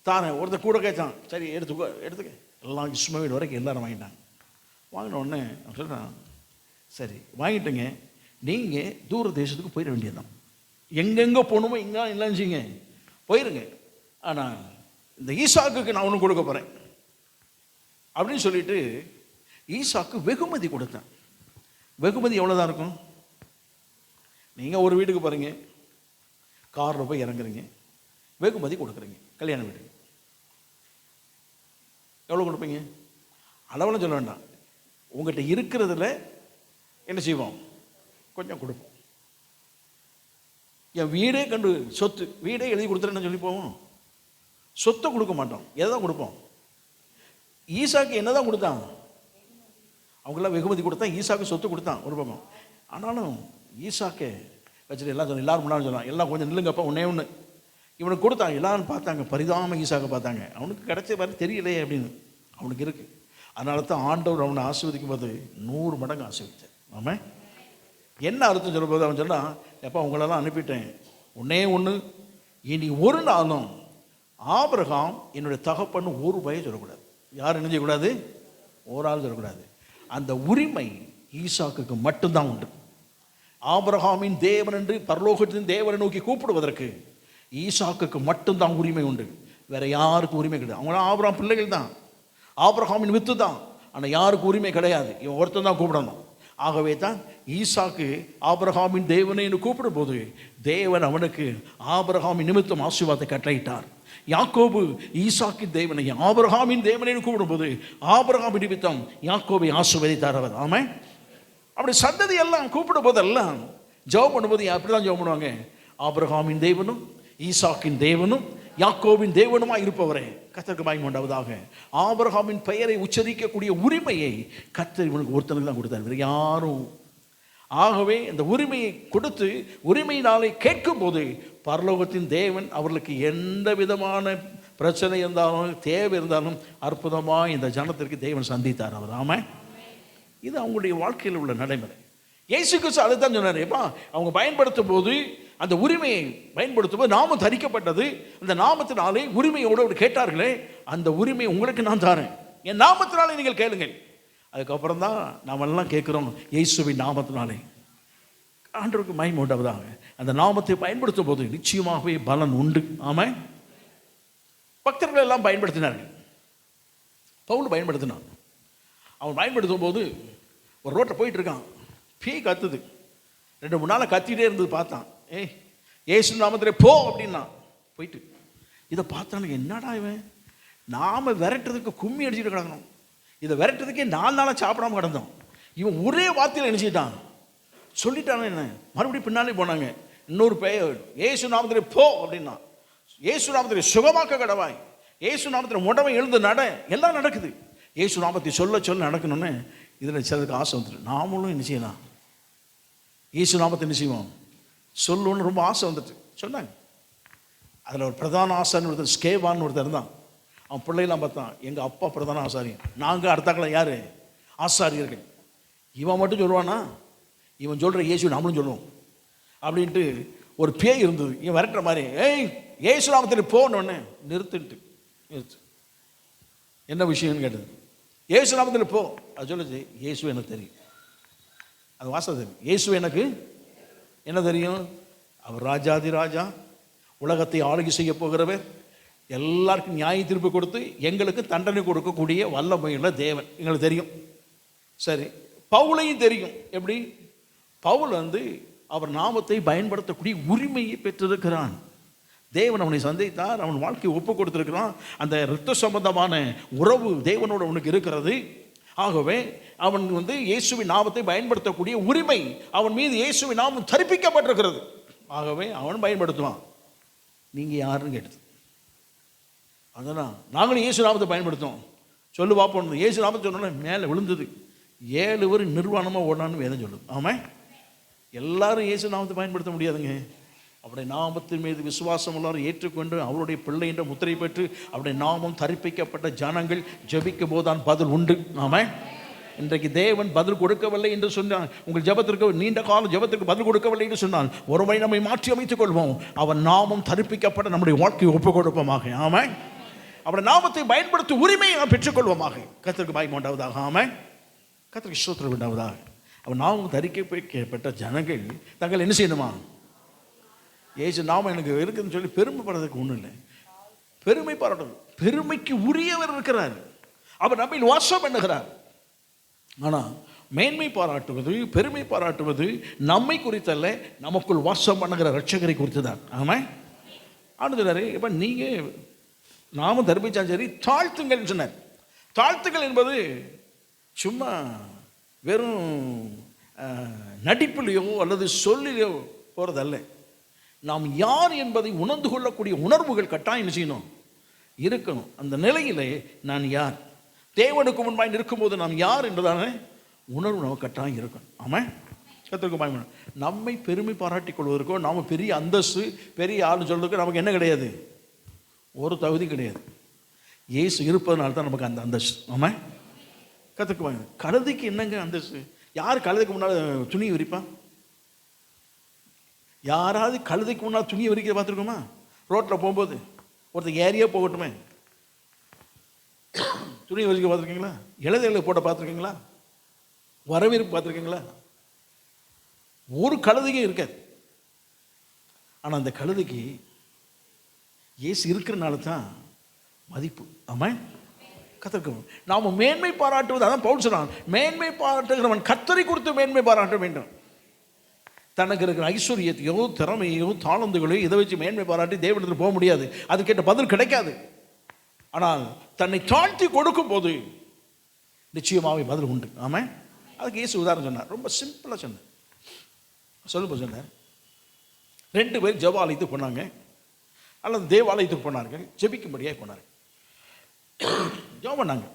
தானே ஒருத்தர் கூட கேட்டான், சரி எடுத்துக்க. எல்லாம் இஸ்மவேல் வரைக்கும் எல்லாரும் வாங்கிட்டாங்க. வாங்கின உடனே அவன் சொல்கிறான், சரி வாங்கிட்டுங்க, நீங்கள் தூர தேசத்துக்கு போயிட வேண்டியதுதான். எங்கெங்கே போகணுமோ இங்கே இல்லைன்னு செய்யுங்க, போயிருங்க. ஆனால் இந்த ஈசாக்குக்கு நான் ஒன்று கொடுக்க போகிறேன் அப்படின்னு சொல்லிட்டு ஈசாக்கு வெகுமதி கொடுத்தேன். வெகுமதி எவ்வளோதான் இருக்கும், நீங்கள் ஒரு வீட்டுக்கு போகிறீங்க, காரில் போய் இறங்குறீங்க, வெகுமதி கொடுக்குறீங்க, கல்யாண வீட்டுக்கு எவ்வளோ கொடுப்பீங்க, அளவெல்லாம் சொல்ல வேண்டாம். உங்கள்கிட்ட இருக்கிறதுல என்ன செய்வோம், கொஞ்சம் கொடுப்போம். என் வீடே கண்டு சொத்து, வீடே எழுதி கொடுத்துறேன்னு சொல்லி போவோம், சொத்தை கொடுக்க மாட்டோம். எதை தான் கொடுப்போம். ஈசாக்கு என்ன தான் கொடுத்தான், அவங்களாம் வெகுமதி கொடுத்தான், ஈசாக்கு சொத்து கொடுத்தான் ஒரு பக்கம். ஆனாலும் ஈசாக்கே வச்சுட்டு எல்லாம் சொன்ன, எல்லாரும் முன்னாடி சொன்னான், எல்லாம் கொஞ்சம் நில்லுங்கப்பா, ஒன்று இவனுக்கு கொடுத்தான். எல்லாரும் பார்த்தாங்க, பரிதாம ஈசாக்கை பார்த்தாங்க. அவனுக்கு கிடைச்ச மாதிரி தெரியலையே அப்படின்னு அவனுக்கு இருக்குது. அதனால தான் ஆண்டவர் அவனை ஆசீர்வதிக்கும் போது 100 மடங்கு ஆசீர்வதித்தார். ஆமாம், என்ன அர்த்தம் சொல்லும்போது அவன் சொன்னான், எப்போ உங்களெல்லாம் அனுப்பிட்டேன், ஒன்றே ஒன்று, இனி ஒரு நாளும் ஆபிரகாம் என்னுடைய தகப்பன்னு ஒரு பய சொல்லக்கூடாது. யாரும் என்ன செய்யக்கூடாது, ஒரு ஆள் சொல்லக்கூடாது. அந்த உரிமை ஈசாக்குக்கு மட்டும்தான் உண்டு. ஆபிரகாமின் தேவன் என்று பரலோகத்தின் தேவனை நோக்கி கூப்பிடுவதற்கு ஈசாக்குக்கு மட்டும்தான் உரிமை உண்டு. வேற யாருக்கு உரிமை கிடையாது. அவங்களாம் ஆபிரகாம் பிள்ளைகள் தான், ஆபிரகாமின் வித்து தான். ஆனால் யாருக்கு உரிமை கிடையாது. இவன் ஒருத்தன் தான் கூப்பிடணும். ஆகவே தான் ஈசாக்கு ஆபிரகாமின் தேவனை என்று கூப்பிடும்போது தேவன் அவனுக்கு ஆபிரகாமின் நிமித்தம் ஆசீர்வாதத்தை கட்டளையிட்டார். யாக்கோபு ஈசாக்கின் தேவனை ஆபிரகாமின் தேவனை என்று கூப்பிடும்போது ஆபிரகாமின் நிமித்தம் யாக்கோபை ஆசீர்வதித்தார் அவர். ஆமாம். அப்படி சந்ததி எல்லாம் கூப்பிடும் போதெல்லாம் ஜெபம் பண்ணும்போது அப்படிதான் ஜெபம் பண்ணுவாங்க. ஆபிரகாமின் தேவனும் ஈசாக்கின் தேவனும் யாக்கோபின் தேவனுமாய் இருப்பவரே கர்த்தருக்கு மகிமை உண்டாவதாக. ஆபிரகாமின் பெயரை உச்சரிக்கக்கூடிய உரிமையை கர்த்தர் இவனுக்கு ஒருத்தனுக்கு தான் கொடுத்தார், வேறு யாரும். ஆகவே இந்த உரிமையை கொடுத்து உரிமையினாலே கேட்கும் போது பரலோகத்தின் தேவன் அவர்களுக்கு எந்த விதமான பிரச்சனை இருந்தாலும் தேவை இருந்தாலும் அற்புதமாக இந்த ஜனத்திற்கு தேவன் சந்தித்தார் அவர். ஆமாம். இது அவங்களுடைய வாழ்க்கையில் உள்ள நடைமுறை. இயேசு கிறிஸ்து அதை தான் சொன்னார். எப்பா அவங்க பயன்படுத்தும் போது அந்த உரிமையை பயன்படுத்தும் போது நாமம் தரிக்கப்பட்டது, அந்த நாமத்தினாலே உரிமையோடு அவர் கேட்டார்களே, அந்த உரிமையை உங்களுக்கு நான் தரேன், என் நாமத்தினாலே நீங்கள் கேளுங்கள். அதுக்கப்புறம் தான் நாம் எல்லாம் கேட்குறோம் இயேசுவின் நாமத்தினாலே. ஆண்டவருக்கு மகிமை உண்டாவதாக. அந்த நாமத்தை பயன்படுத்தும் போது நிச்சயமாகவே பலன் உண்டு. ஆமாம். பக்தர்கள் எல்லாம் பயன்படுத்தினார்கள். பவுல் பயன்படுத்தினான். அவன் பயன்படுத்தும் போது ஒரு ரோட்டில் போயிட்டு இருக்கான், பேய் கத்துது. 2-3 நாள் கத்திட்டே இருந்தது. பார்த்தான், ஏசு நாமத்தில் போ அப்படின்னா போயிட்டு. இதை பார்த்தாலும் என்னடா இவன், நாம விரட்டுறதுக்கு கும்மி அடிச்சுட்டு கிடக்கணும், இதை விரட்டுறதுக்கே 4 நாளாக சாப்பிடாம கிடந்தோம், இவன் ஒரே வார்த்தையில் நினைச்சிட்டான், சொல்லிட்டானே என்ன. மறுபடியும் பின்னாலே போனாங்க. இன்னொரு பேய் ஏசு நாமத்தில் போ அப்படின்னா, ஏசு நாமத்தில் சுகமாக்க கடவாய், ஏசு நாமத்தில் உடம்பை எழுந்து நட, எல்லாம் நடக்குது. ஏசு நாமத்தை சொல்ல சொல்ல நடக்கணும்னு இதில் சிலருக்கு ஆசை வந்துட்டு, நாமளும் என்ன செய்யலாம், இயேசு நாமத்தை என்ன செய்வோம் சொல்லணும்னு ரொம்ப ஆசை வந்துட்டு சொன்னாங்க. அதில் ஒரு பிரதான ஆசாரின்னு ஒருத்தர் ஸ்கேவான்னு ஒருத்தர் இருந்தான். அவன் பிள்ளைலாம் பார்த்தான், எங்கள் அப்பா பிரதான ஆசாரியன், நாங்கள் அடுத்தாக்கலாம் யார் ஆசாரியர்கள், இவன் மட்டும் சொல்லுவானா, இவன் சொல்கிற இயேசு நாமளும் சொல்லுவோம் அப்படின்ட்டு ஒரு பேய் இருந்தது. இவன் விரட்டுற மாதிரி, இயேசு நாமத்தில் போனோன்னு நிறுத்து. என்ன விஷயம்னு கேட்டது. இயேசு நாமத்தில் போ. அது சொல்லுச்சு, இயேசு எனக்கு தெரியும், அது வாசம் தெரியும். இயேசு எனக்கு என்ன தெரியும், அவர் ராஜாதி ராஜா, உலகத்தை ஆளுகை செய்ய போகிறவர், எல்லாருக்கும் நியாய தீர்ப்பு கொடுத்து எங்களுக்கு தண்டனை கொடுக்கக்கூடிய வல்லமையுள்ள தேவன் எங்களுக்கு தெரியும். சரி, பவுலையும் தெரியும். எப்படி? பவுல் அவர் நாமத்தை பயன்படுத்தக்கூடிய உரிமையை பெற்றிருக்கிறான். தேவன் அவனை சந்தித்தார், அவன் வாழ்க்கையை ஒப்பு கொடுத்திருக்கிறான். அந்த இரத்த சம்பந்தமான உறவு தேவனோடு அவனுக்கு இருக்கிறது. ஆகவே அவன் இயேசுவின் நாமத்தை பயன்படுத்தக்கூடிய உரிமை அவன் மீது இயேசுவின் நாமம் தரிப்பிக்கப்பட்டிருக்கிறது. ஆகவே அவன் பயன்படுத்துவான். நீங்கள் யாருன்னு கேட்டது. அதனால் நாங்களும் இயேசு நாமத்தை பயன்படுத்தோம் சொல்லு பார்ப்போம். இயேசு நாமத்தை சொன்னோன்னே மேலே விழுந்தது. 7 பேர் நிர்வாணமாக ஓடான்னு வேதம் சொல்லுது. ஆமாம். எல்லாரும் இயேசு நாமத்தை பயன்படுத்த முடியாதுங்க. அவருடைய நாமத்தின் மீது விசுவாசம் எல்லாரும் ஏற்றுக்கொண்டு அவருடைய பிள்ளை என்ற முத்திரை பெற்று அவருடைய நாமம் தரிப்பிக்கப்பட்ட ஜனங்கள் ஜெபிக்கும் போதுதான் பதில் உண்டு. ஆமாம். இன்றைக்கு தேவன் பதில் கொடுக்கவில்லை என்று சொன்னால், உங்கள் ஜெபத்திற்கு நீண்ட கால ஜெபத்திற்கு பதில் கொடுக்கவில்லை என்று சொன்னால், ஒருமுறை நம்மை மாற்றி அமைத்துக் கொள்வோம். அவன் நாமம் தரிப்பிக்கப்பட்ட நம்முடைய வாழ்க்கையை ஒப்புக் கொடுப்போமாக. ஆமாம். அவருடைய நாமத்தை பயன்படுத்தும் உரிமையை நாம் பெற்றுக்கொள்வோமாக. கர்த்தருக்கு மகிமை உண்டாவதாக. ஆமாம். கர்த்தருக்கு ஸ்தோத்திரம் உண்டாவதாக. அவன் நாமம் தரிக்கப்பட்ட ஜனங்கள் தங்கள் என்ன செய்யணுமா, ஏசு நாமம் எனக்கு இருக்குதுன்னு சொல்லி பெருமைப்படுறதுக்கு ஒன்றும் இல்லை. பெருமை பாராட்டணும். பெருமைக்கு உரியவர் இருக்கிறார், அவர் நம்மை வாசம் பண்ணுகிறார். ஆனால் மேன்மை பாராட்டுவது பெருமை பாராட்டுவது நம்மை குறித்தல்ல, நமக்குள் வாசம் பண்ணுகிற ரட்சகரை குறித்து தான். ஆமாம். ஆனதுனாரு இப்போ நீங்கள் நாமும் தர்பிச்சாலும் சரி தாழ்த்துங்கள் சொன்னார். தாழ்த்துங்கள் என்பது சும்மா வெறும் நடிப்புலையோ அல்லது சொல்லிலையோ போகிறதல்ல. நாம் யார் என்பதை உணர்ந்து கொள்ளக்கூடிய உணர்வுகள் கட்டாயம் செய்யணும், இருக்கணும். அந்த நிலையிலே நான் யார், தேவனுக்கு முன்பாய் இருக்கும்போது நாம் யார் என்பதான உணர்வு நமக்கு கட்டாயம் இருக்கணும். ஆமாம். கர்த்தருக்கு மகிமை. நம்மை பெருமை பாராட்டிக் கொள்வதற்கோ நாம் பெரிய அந்தஸ்து பெரிய ஆளுன்னு சொல்றதுக்கோ நமக்கு என்ன கிடையாது, ஒரு தகுதி கிடையாது. இயேசு இருப்பதனால தான் நமக்கு அந்த அந்தஸ்து. ஆமாம். கர்த்தருக்கு மகிமை. கழுதைக்கு என்னங்க அந்தஸ்து? யார் கழுதைக்கு முன்னால் துணி விரிப்பான்? யாராவது கழுதைக்கு முன்னால் துணியை விரிக்க பார்த்துருக்கோமா? ரோட்டில் போகும்போது ஒருத்தர் ஏரியா போகட்டுமே, துணியை விரிக்க பார்த்துருக்கீங்களா? இளைஞர்களை போட்ட பார்த்துருக்கீங்களா? வரவேற்பு பார்த்துருக்கீங்களா? ஒரு கழுதையும் இருக்காது. ஆனால் அந்த கழுதைக்கு இயேசு இருக்கிறனால தான் மதிப்பு. ஆமாம். கர்த்தருக்கு நாம் மேன்மை பாராட்டுவது, அதான் பவுல் சொன்னான், மேன்மை பாராட்டுகிறவன் கர்த்தரை குறித்து மேன்மை பாராட்ட வேண்டும். தனக்கு இருக்கிற ஐஸ்வர்யத்தையோ திறமையோ தாளந்துகளையோ இதை வச்சு மேன்மை பாராட்டி தேவனிடத்தில் போக முடியாது. அது கேட்ட பதில் கிடைக்காது. ஆனால் தன்னை தாழ்த்தி கொடுக்கும் போது நிச்சயமாகவே பதில் உண்டு. ஆமாம், அதுக்கு இயேசு உதாரணம் சொன்னார். ரொம்ப சிம்பிளாக சொன்னார். சொன்னார், 2 பேர் ஜெபாலயத்துக்கு போனாங்க, அல்லது தேவாலயத்துக்கு போனார்கள், ஜெபிக்கும்படியாக போனார்கள். ஜெபம் பண்ணாங்க.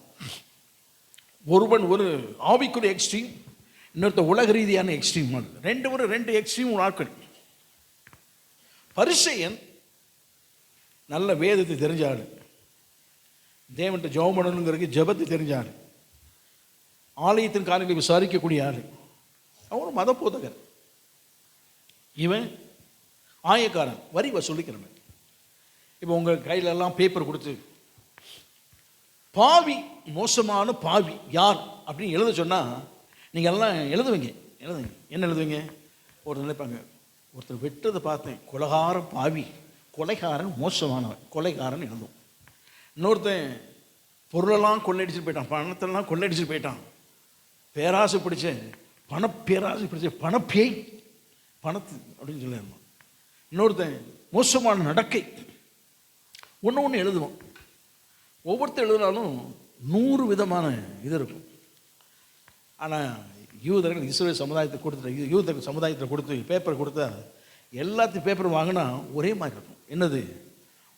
ஒருவன் ஒரு ஆவிக்குரிய எக்ஸ்ட்ரீம், இன்னொருத்த உலக ரீதியான எக்ஸ்ட்ரீம். 2 எக்ஸ்ட்ரீம் ஆட்கள். பரிசேயன் நல்ல வேதத்தை தெரிஞ்ச ஆள், தேவன்கிட்ட ஜெபம் பண்ணணுங்கிறதுக்கு ஜெபத்தை தெரிஞ்ச ஆள், ஆலயத்தின் காரியங்களை விசாரிக்கக்கூடிய ஆள், அவன் மத போதகர். இவன் ஆயக்காரன், வரி வசூலிக்கிறவன். இப்போ உங்கள் கையிலெல்லாம் பேப்பர் கொடுத்து பாவி, மோசமான பாவி யார் அப்படின்னு எழுத சொன்னால் நீங்கள் எல்லாம் எழுதுவீங்க. என்ன எழுதுவீங்க? ஒருத்தர் நினைப்பாங்க, ஒருத்தர் வெட்டுறதை பார்த்தேன், கொலைகாரன் பாவி, கொலைகாரன் மோசமானவன், கொலைகாரன் எழுதும். இன்னொருத்தன் பொருளெல்லாம் கொள்ளையடிச்சுட்டு போயிட்டான், பணத்தெல்லாம் கொள்ளையடிச்சுட்டு போயிட்டான், பேராசை பிடிச்ச பேராசை பிடிச்ச பணப்பேய், பணத்து அப்படின்னு சொல்லிடுவான். இன்னொருத்தன் மோசமான நடக்கை, ஒன்று எழுதுவோம். ஒவ்வொருத்தர் எழுதினாலும் 100 விதமான இது இருக்கும். ஆனால் யூதர்கள் இஸ்ரவேல் சமுதாயத்தில் கொடுத்து பேப்பர் கொடுத்தா எல்லாத்தையும் பேப்பர் வாங்கினா ஒரே மாதிரி இருக்கும். என்னது?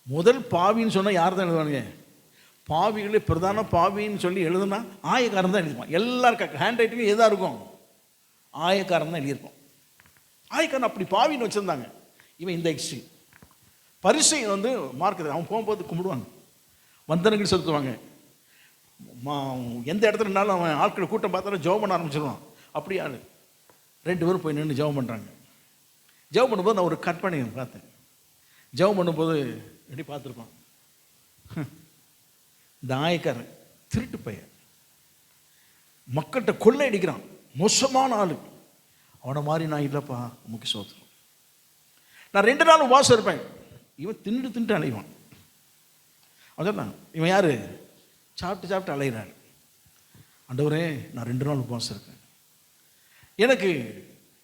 முதல் பாவின்னு சொன்னால் யார் தான் எழுதுவானுங்க? பாவிகளே பிரதான பாவின்னு சொல்லி எழுதுனா ஆயக்காரன் தான் எழுதிப்பான். எல்லாருக்கும் ஹேண்ட் ரைட்டிங்கும் எதாக இருக்கும்? ஆயக்காரன் தான் எழுதியிருப்போம். ஆயக்காரன் அப்படி பாவின்னு வச்சுருந்தாங்க. இவன் இந்த எக்ஸ்ட்ரீம். பரிசேயன் வந்து மார்க்கு, அவன் போகும்போது கும்பிடுவாங்க, வந்தனங்கள் செலுத்துவாங்க. எந்த இடத்துல இருந்தாலும் அவன் ஆட்களை கூட்டம் பார்த்தாலும் ஜெபம் பண்ண ஆரம்பிச்சிடுவான். அப்படி ஆள் 2 பேரும் போய் நின்று ஜெபம் பண்ணுறாங்க. ஜெபம் பண்ணும்போது நான் ஒரு கற்பனை பார்த்தேன். ஜெபம் பண்ணும்போது எப்படி பார்த்துருப்பான், இந்த ஆயக்காரன் திருட்டு பையன், மக்கள்கிட்ட கொள்ளை அடிக்கிறான், மோசமான ஆள், அவனை மாதிரி நான் இல்லைப்பா, முக்கிய சோத்திரம். நான் 2 நாள் உபவாசம் இருப்பேன். இவன் தின்ட்டு அலைவான். அதான் இவன் யார்? சாப்பிட்டு அலைகிறார். ஆண்டவரே, நான் 2 நாள் உபவாசம் இருக்கேன், எனக்கு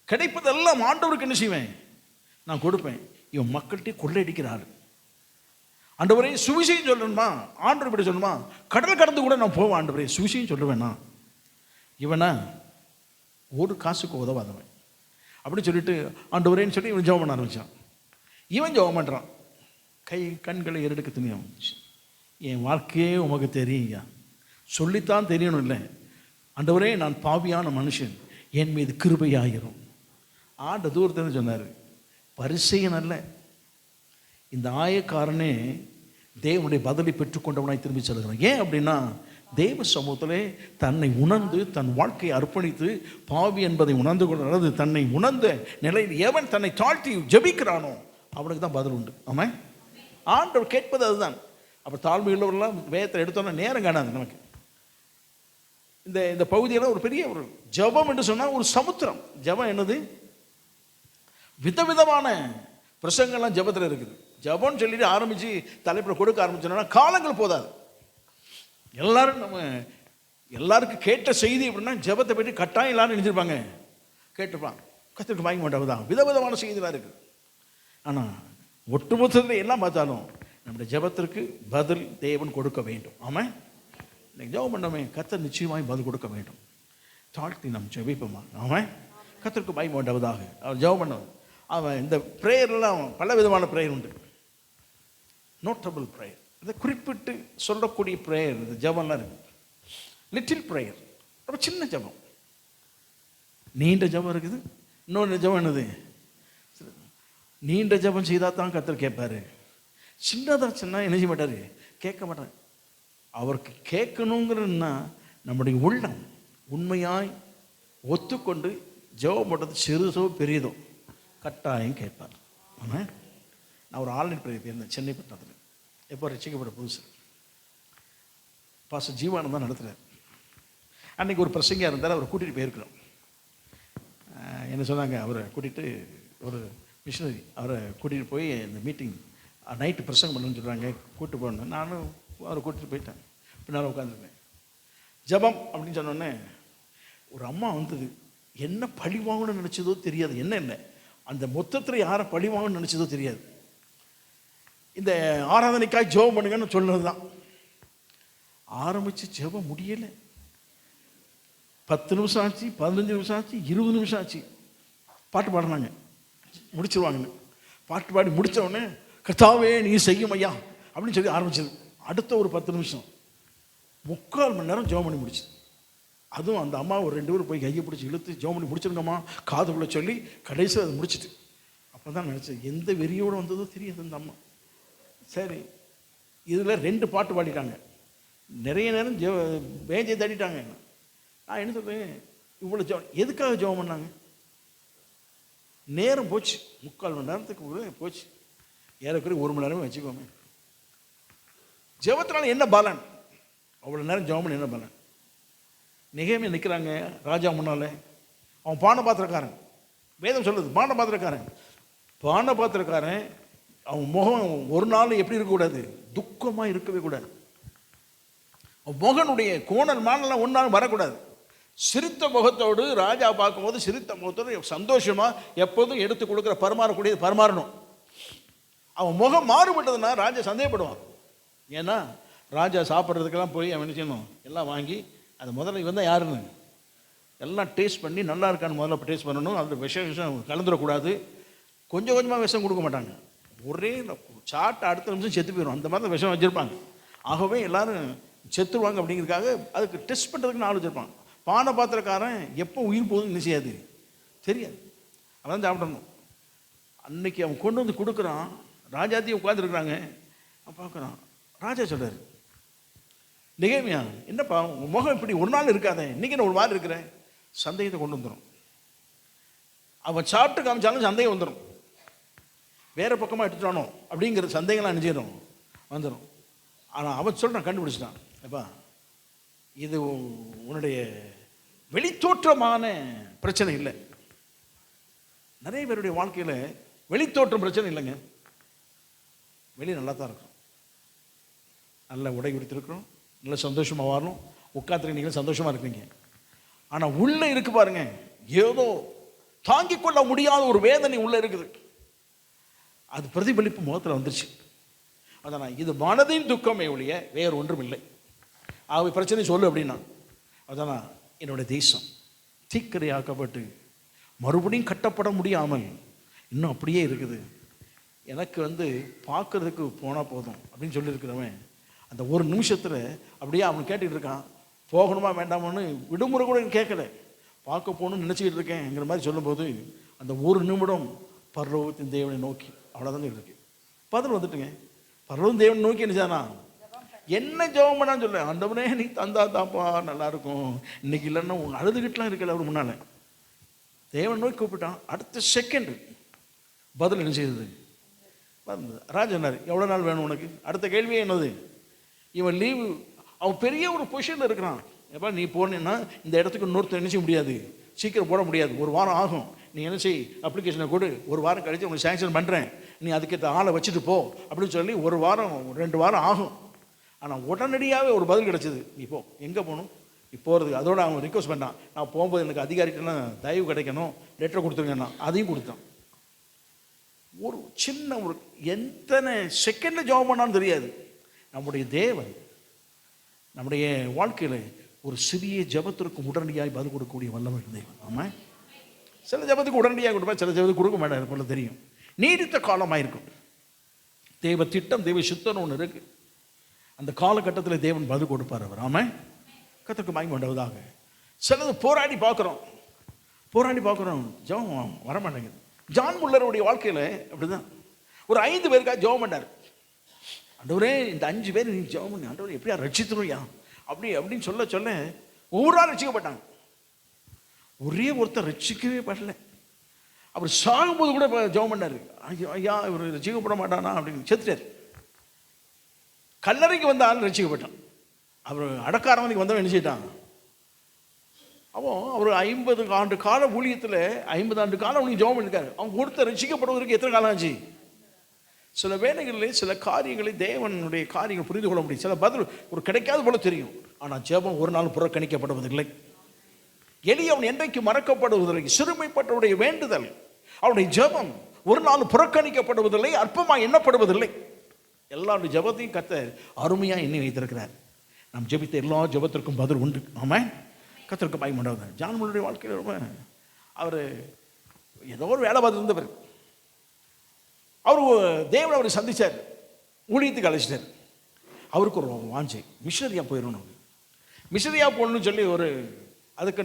கிடைப்பதெல்லாம் ஆண்டவருக்கு என்ன செய்வேன்? நான் கொடுப்பேன். இவன் மக்கள்கிட்ட கொள்ளையடிக்கிறாள். ஆண்டவரே, சுவிசேஷம் சொல்லணுமா? ஆண்டவர் இப்படி சொல்லணுமா? கடல் கடந்து கூட நான் போவேன். ஆண்டவரே, சுவிசேஷம் சொல்லுவேண்ணா. இவனா ஒரு காசுக்கு உதவாதவன் அப்படின்னு சொல்லிட்டு ஆண்டவரேன்னு சொல்லி இவன் ஜெபம் பண்ண ஆரம்பித்தான். இவன் ஜெபம் பண்ணுறான், கண்களை ஏறெடுக்க துணியாம, என் வாழ்க்கையே உமக்கு தெரியுங்க, சொல்லித்தான் தெரியணும் இல்லை. ஆண்டவரே, நான் பாவியான மனுஷன், என் மீது கிருபையாயிரும். ஆண்ட தூரத்தில் சொன்னார். பரிசேயன் அல்ல, இந்த ஆயக்காரனே தேவனுடைய பதிலை பெற்றுக்கொண்டவனாய் திரும்பி செல்கிறான். ஏன் அப்படின்னா, தேவ சமூகத்திலே தன்னை உணர்ந்து தன் வாழ்க்கையை அர்ப்பணித்து பாவி என்பதை உணர்ந்து கொள்வது, தன்னை உணர்ந்த நிலையில் எவன் தன்னை தாழ்த்தி ஜெபிக்கிறானோ அவனுக்கு தான் பதில் உண்டு. ஆமாம், ஆண்டவர் கேட்பது அதுதான். அப்போ தாழ்மை உள்ளவர்கள்லாம் வேதத்தை எடுத்தோன்னா நேரம் காணாது நமக்கு. இந்த பகுதியில் ஒரு பெரிய ஒரு ஜபம் என்று சொன்னால் ஒரு சமுத்திரம். ஜபம் என்னது? விதவிதமான பிரசங்கள்லாம் ஜபத்தில் இருக்குது. ஜபம்னு சொல்லிட்டு ஆரம்பித்து தலைப்பில் கொடுக்க ஆரம்பிச்சோன்னா காலங்கள் போதாது. எல்லாருக்கும் கேட்ட செய்தி அப்படின்னா ஜபத்தை பற்றி கட்டாயம் எல்லாரும் நினைச்சிருப்பாங்க, கேட்டுப்பான். கத்திற்கு வாங்கி மாட்டாதான் விதவிதமான செய்திலாம் இருக்குது. ஆனால் ஒட்டுமொத்தத்தில் எல்லாம் பார்த்தாலும் நம்முடைய ஜபத்திற்கு பதில் தேவன் கொடுக்க வேண்டும். ஆமாம், இன்னைக்கு ஜெபம் பண்ணோமே, கர்த்தர் நிச்சயமாய் பதில் கொடுக்க வேண்டும். தாழ்த்தி நம்ம ஜெபிப்போமா? ஆமாம், கர்த்தருக்கு பயம் வேண்டாவதாக அவர் ஜெபம் பண்ண. அவன் இந்த ப்ரேயர்லாம் பல விதமான ப்ரேயர் உண்டு. நோட்டபிள் ப்ரேயர், இதை குறிப்பிட்டு சொல்லக்கூடிய ப்ரேயர், இந்த ஜெபம்லாம் இருக்குது. லிட்டில் ப்ரேயர், ரொம்ப சின்ன ஜெபம். நீண்ட ஜெபம் இருக்குது. இன்னொன்று ஜெபம் என்னது? நீண்ட ஜெபம் செய்தால் தான் கர்த்தர் கேட்பாரு. சின்னதாக சொன்னால் என்ன செய்ய மாட்டார், கேட்க மாட்டார். அவருக்கு கேட்கணுங்கிறன்னா நம்முடைய உள்ளம் உண்மையாய் ஒத்துக்கொண்டு ஜெபம் பண்ணுறது சிறுதோ பெரியதோ கட்டாயம் கேட்பார். ஆமாம், நான் ஒரு ஆன்லைன் ப்ரேயர் போயிருந்தேன் சென்னை பட்டணத்தில். எப்போ ரசிக்கப்பட்ட புதுசு பாஸ்டர் ஜீவானந்த் தான் நடத்துகிறார். அன்றைக்கி ஒரு பிரசங்கியாக இருந்தார், அவரை கூட்டிகிட்டு போயிருக்கிறோம். என்ன சொன்னாங்க, அவரை கூட்டிகிட்டு ஒரு மிஷினரி அவரை கூட்டிகிட்டு போய் இந்த மீட்டிங் நைட்டு பிரசங்கம் பண்ணணும்னு சொல்கிறாங்க, கூப்பிட்டு போகணும். நானும் அவரை கூட்டிகிட்டு போயிட்டேன். பின்னால் உட்காந்துருக்கேன். ஜெபம் அப்படின்னு சொன்னோடனே ஒரு அம்மா வந்தது. என்ன பழி வாங்கணும்னு நினச்சதோ தெரியாது, என்ன அந்த மொத்தத்தில் யாரை பழி வாங்கணும்னு நினச்சதோ தெரியாது. இந்த ஆராதனைக்காய் ஜெபம் பண்ணுங்கன்னு சொன்னது தான். ஆரம்பித்து ஜெபம் முடியலை. 10 நிமிஷம் ஆச்சு, 15 நிமிஷம் ஆச்சு, 20 நிமிஷம் ஆச்சு. பாட்டு பாடினாங்க, முடிச்சிருவாங்கன்னு. பாட்டு பாடி முடித்த உடனே கர்த்தாவே நீ செய்யும் ஐயா அப்படின்னு சொல்லி ஆரம்பிச்சது. அடுத்த ஒரு 10 நிமிஷம் 3/4 மணி நேரம் ஜெபம் பண்ணி முடிச்சு. அதுவும் அந்த அம்மா ஒரு 2 பேர் போய் கையை பிடிச்சி இழுத்து ஜெபம் பண்ணி முடிச்சிருங்கம்மா காதுக்குள்ளே சொல்லி கடைசியில் அதை முடிச்சிட்டு. அப்போ தான் நினச்சேன், எந்த வெறியோடு வந்ததோ தெரியாது இந்த அம்மா. சரி, இதில் 2 பாட்டு பாடிட்டாங்க, நிறைய நேரம் வேஞ்சை தட்டிட்டாங்க. நான் என்ன சொல்கிறேன், இவ்வளோ ஜெபம் எதுக்காக ஜெபம் பண்ணாங்க? நேரம் போச்சு, 3/4 மணி நேரத்துக்கு போச்சு. ஏறக்குறைய 1 மணி நேரமே வச்சுக்கோங்க. ஜெபத்தினால என்ன பலன்? அவ்வளோ நேரம் ஜெபம் பண்ண என்ன பலன்? நெகேமியா நிற்கிறாங்க ராஜா முன்னால். அவன் பானபாத்திரக்காரன், வேதம் சொல்லுது பானபாத்திரக்காரன். பானபாத்திரக்காரன் அவன் முகம் ஒரு நாள் எப்படி இருக்கக்கூடாது, துக்கமாக இருக்கவே கூடாது. அவன் முகனுடைய கோணல் மானெல்லாம் ஒன்றாலும் வரக்கூடாது. சிரித்த முகத்தோடு ராஜா பார்க்கும்போது சிரித்த முகத்தோடு சந்தோஷமாக எப்போதும் எடுத்து கொடுக்குற பரிமாறக்கூடியது பரிமாறணும். அவன் முகம் மாறுபட்டதுன்னா ராஜா சந்தேகப்படுவான். ஏன்னா ராஜா சாப்பிட்றதுக்கெல்லாம் போய் அவன் என்ன செய்யணும், எல்லாம் வாங்கி அது முதல்ல இவன் தான் யாருன்னு எல்லாம் டேஸ்ட் பண்ணி நல்லா இருக்கான்னு முதல்ல டேஸ்ட் பண்ணணும். அதில் விஷம் கலந்துடக்கூடாது. கொஞ்சம் கொஞ்சமாக விஷம் கொடுக்க மாட்டாங்க, ஒரே சாட்டை அடுத்த நிமிஷம் செத்து போயிடும். அந்த மாதிரி தான் விஷம் வச்சுருப்பாங்க. ஆகவே எல்லோரும் செத்துருவாங்க அப்படிங்கிறதுக்காக அதுக்கு டெஸ்ட் பண்ணுறதுக்குன்னு ஆள் வச்சுருப்பான். பானை பாத்திரக்காரன் எப்போ உயிர் போகுதுன்னு என்ன செய்யாது, தெரியாது. அதான் சாப்பிடணும். அன்னைக்கு அவன் கொண்டு வந்து கொடுக்குறான். ராஜாத்தையும் உட்காந்துருக்குறாங்க. அவன் பார்க்குறான். ராஜா சொல்கிறார், நெகேமியா என்னப்பா உன் முகம் இப்படி ஒரு நாள் இருக்காதே, இன்றைக்கி நான் ஒரு மாதிரி இருக்கிறேன். சந்தேகத்தை கொண்டு வந்துடும். அவன் சாப்பிட்டு காமிச்சாலும் சந்தேகம் வந்துடும். வேறு பக்கமாக எடுத்துட்டானோ அப்படிங்கிற சந்தேகம்லாம் நினைச்சிடும் வந்துடும். ஆனால் அவன் சொல்கிறான், கண்டுபிடிச்சிட்டான், எப்பா இது உன்னுடைய வெளித்தோற்றமான பிரச்சனை இல்லை. நிறைய பேருடைய வாழ்க்கையில் வெளித்தோற்றம் பிரச்சனை இல்லைங்க. வெளியே நல்லா தான் இருக்கும், நல்ல உடை உடுத்திருக்கிறோம், நல்ல சந்தோஷமாக வரணும், உட்காந்துருக்கீங்க சந்தோஷமாக இருக்கீங்க. ஆனால் உள்ளே இருக்கு பாருங்க, ஏதோ தாங்கிக் கொள்ள முடியாத ஒரு வேதனை உள்ளே இருக்குது. அது பிரதிபலிப்பு முகத்தில் வந்துருச்சு. அதான் இது மனதின் துக்கமே ஒழிய வேறு ஒன்றும் இல்லை. ஆகவே பிரச்சனை சொல்லு அப்படின்னா, அதான் என்னோட தேசம் தீக்கிரையாக்கப்பட்டு மறுபடியும் கட்டப்பட முடியாமல் இன்னும் அப்படியே இருக்குது. எனக்கு பார்க்கறதுக்கு போனால் போதும் அப்படின்னு சொல்லியிருக்கிறவன் அந்த ஒரு நிமிஷத்தில் அப்படியே அவன் கேட்டுக்கிட்டு இருக்கான், போகணுமா வேண்டாமான்னு விடுமுறை கூட கேட்கல, பார்க்க போகணும்னு நினச்சிக்கிட்டு இருக்கேங்கிற மாதிரி சொல்லும்போது அந்த ஒரு நிமிடம் பரலோகத்தின் தேவனை நோக்கி அவ்வளோதாங்க இருக்கு. பதில் வந்துட்டுங்க. பரலோகம் தேவனை நோக்கி நினைச்சானா என்ன ஜெபம் பண்ணான்னு சொல்ல, ஆண்டவனே நீ தந்தா தாப்பா நல்லாயிருக்கும், இன்னைக்கு இல்லைன்னா உங்க அழுதுகிட்டுலாம் இருக்கல. அவர் முன்னால் தேவன் நோக்கி கூப்பிட்டான். அடுத்த செகண்ட் பதில் என்ன செய்தது? ராஜனார் எவ்வளோ நாள் வேணும் உனக்கு? அடுத்த கேள்வியே என்னது? இவன் லீவு, அவன் பெரிய ஒரு பொசிஷனில் இருக்கிறான். எப்போ நீ போனேன்னா இந்த இடத்துக்கு இன்னொருத்தர் என்ன செய்ய முடியாது, சீக்கிரம் போட முடியாது, 1 வாரம் ஆகும். நீ என்ன செய், அப்ளிகேஷனை கொடு, 1 வாரம் கழித்து உனக்கு சேங்ஷன் பண்ணுறேன், நீ அதுக்கேற்ற ஆளை வச்சுட்டு போ அப்படின்னு சொல்லி 1 வாரம் 2 வாரம் ஆகும். ஆனால் உடனடியாகவே ஒரு பதில் கிடச்சிது. நீ போ. எங்கே போகணும் நீ போகிறது? அதோடு அவன் ரிக்வஸ்ட் பண்ணான், நான் போகும்போது எனக்கு அதிகாரிகிட்டலாம் தயவு கிடைக்கணும், லெட்டர் கொடுத்துருங்கண்ணா. அதையும் கொடுத்தான். ஒரு சின்ன ஒரு எத்தனை செகண்டில் ஜெபம் பண்ணான்னு தெரியாது. நம்முடைய தேவன் நம்முடைய வாழ்க்கையில் ஒரு சிறிய ஜெபத்திற்கு உடனடியாக பதில் கொடுக்கக்கூடிய வல்லமை தேவன். ஆமாம், சில ஜெபத்துக்கு உடனடியாக கொடுப்பேன், சில ஜெபத்துக்கு கொடுக்க மாட்டேன் போல தெரியும். நீடித்த காலமாக இருக்கும். தேவ திட்டம், தேவ சித்தம்னு ஒன்று இருக்குது. அந்த காலகட்டத்தில் தேவன் பதில் கொடுப்பார் அவர். ஆமாம், கர்த்தருக்கு மகிமை உண்டாவதாக. சிலது போராடி பார்க்குறோம் ஜெபம் வரமாட்டேங்குது. ஜான் முல்லருடைய வாழ்க்கையில் அப்படிதான். ஒரு 5 பேருக்காக ஜெபம் பண்ணார். ஆண்டவரே இந்த 5 பேர் நீ ஜெபம் பண்ணி ஆண்டவரே எப்படியா ரட்சித்துருவியா அப்படின்னு சொல்ல ஒவ்வொரு ஆள் ரட்சிக்கப்பட்டாங்க. ஒரே ஒருத்தர் ரட்சிக்கவே படல. அவர் சாகும்போது கூட ஜெபம் பண்ணார், ஐயா இவர் ரட்சிக்கப்பட மாட்டானா அப்படின்னு. செத்துட்டார். கல்லறைக்கு வந்த ஆள் ரட்சிக்கப்பட்டான். அவர் அடக்காரவனுக்கு வந்தவன் நினைச்சிட்டான். அவர் 50 ஆண்டு கால ஊழியத்தில் 50 ஆண்டு காலம் அவனுக்கு ஜெபம் பண்ணிருக்காரு. அவன் கொடுத்த ரட்சிக்கப்படுவதற்கு எத்தனை காலம் ஆச்சு? சில வேளைகளில் சில காரியங்களை தேவனுடைய காரியங்கள் புரிந்து கொள்ள முடியும். சில பதில் ஒரு கிடைக்காத போல தெரியும். ஆனால் ஜெபம் ஒரு நாள் புறக்கணிக்கப்படுவதில்லை. எளியவன் என்றைக்கு மறக்கப்படுவதில்லை. சிறுமைப்பட்டவருடைய வேண்டுதல், அவருடைய ஜெபம் ஒரு நாள் புறக்கணிக்கப்படுவதில்லை, அற்பமாக எண்ணப்படுவதில்லை. எல்லாருடைய ஜெபத்தையும் கர்த்தர் அருமையாக எண்ணி வைத்திருக்கிறார். நாம் ஜெபித்த எல்லா ஜெபத்திற்கும் பதில் உண்டு. ஆமாம், கர்த்தருக்கு பயமுண்டாவது. ஜான்மனுடைய வாழ்க்கையில் ரொம்ப அவர் ஏதோ ஒரு வேலை பார்த்து இருந்தவர். அவர் தேவன் அவரை சந்தித்தார், ஊழியத்துக்கு அழைச்சிட்டார். அவருக்கு ஒரு வாஞ்சை, மிஷனரியாக போயிடணும். மிஷனரியாக போகணும்னு சொல்லி ஒரு அதுக்கு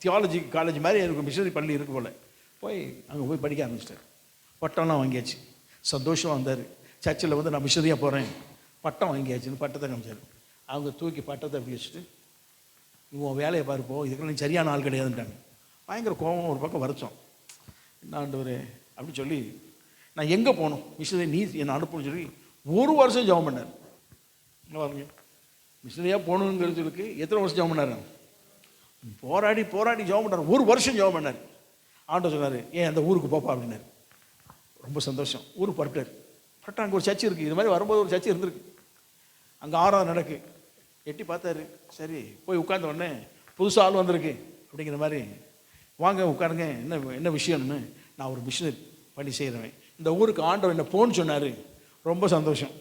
தியாலஜி காலேஜ் மாதிரி எனக்கு மிஷனரி பள்ளி இருக்கு போல். போய் அங்கே போய் படிக்க ஆரம்பிச்சிட்டார். பட்டம்லாம் வாங்கியாச்சு, சந்தோஷமாக வந்தார். சர்ச்சில் வந்து நான் மிஷனரியாக போகிறேன், பட்டம் வாங்கியாச்சுன்னு பட்டத்தை காமிச்சார். அவங்க தூக்கி பட்டத்தை அப்படி வச்சுட்டு, இவன் வேலையை பார்ப்போம், இதுக்கெல்லாம் சரியான ஆள் கிடையாதுன்ட்டாங்க. பயங்கர கோபம் ஒரு பக்கம் வருத்தம். என்ன ஆண்டவரே அப்படின்னு சொல்லி, நான் எங்கே போகணும் மிஷனரி, நீ என்னை அனுப்புன்னு சொல்லி ஒரு வருஷம் ஜெபம் பண்ணார். பாருங்க, மிஷனரியாக போகணுங்கிறதுக்கு எத்தனை வருஷம் ஜெபம் பண்ணார்? போராடி போராடி ஜெபம் பண்ணார். ஒரு வருஷம் ஜெபம் பண்ணார். ஆண்டவர் சொன்னார், ஏன் அந்த ஊருக்கு போப்பா அப்படின்னாரு. ரொம்ப சந்தோஷம். ஊருக்கு புறப்பட்டார். புறப்பட்டா அங்கே ஒரு சர்ச்சு இருக்குது. இது மாதிரி வரும்போது ஒரு சர்ச்சு இருந்திருக்கு. அங்கே 6வது நடக்கு. எட்டி பார்த்தாரு. சரி, போய் உட்கார்ந்த உடனே புதுசாக ஆள் வந்திருக்கு அப்படிங்கிற மாதிரி, வாங்க உட்காருங்க, என்ன என்ன விஷயம்னு. நான் ஒரு மிஷனரி பண்ணி செய்கிறேன், இந்த ஊருக்கு ஆண்டவர் என்ன போன்னு சொன்னார். ரொம்ப சந்தோஷம்.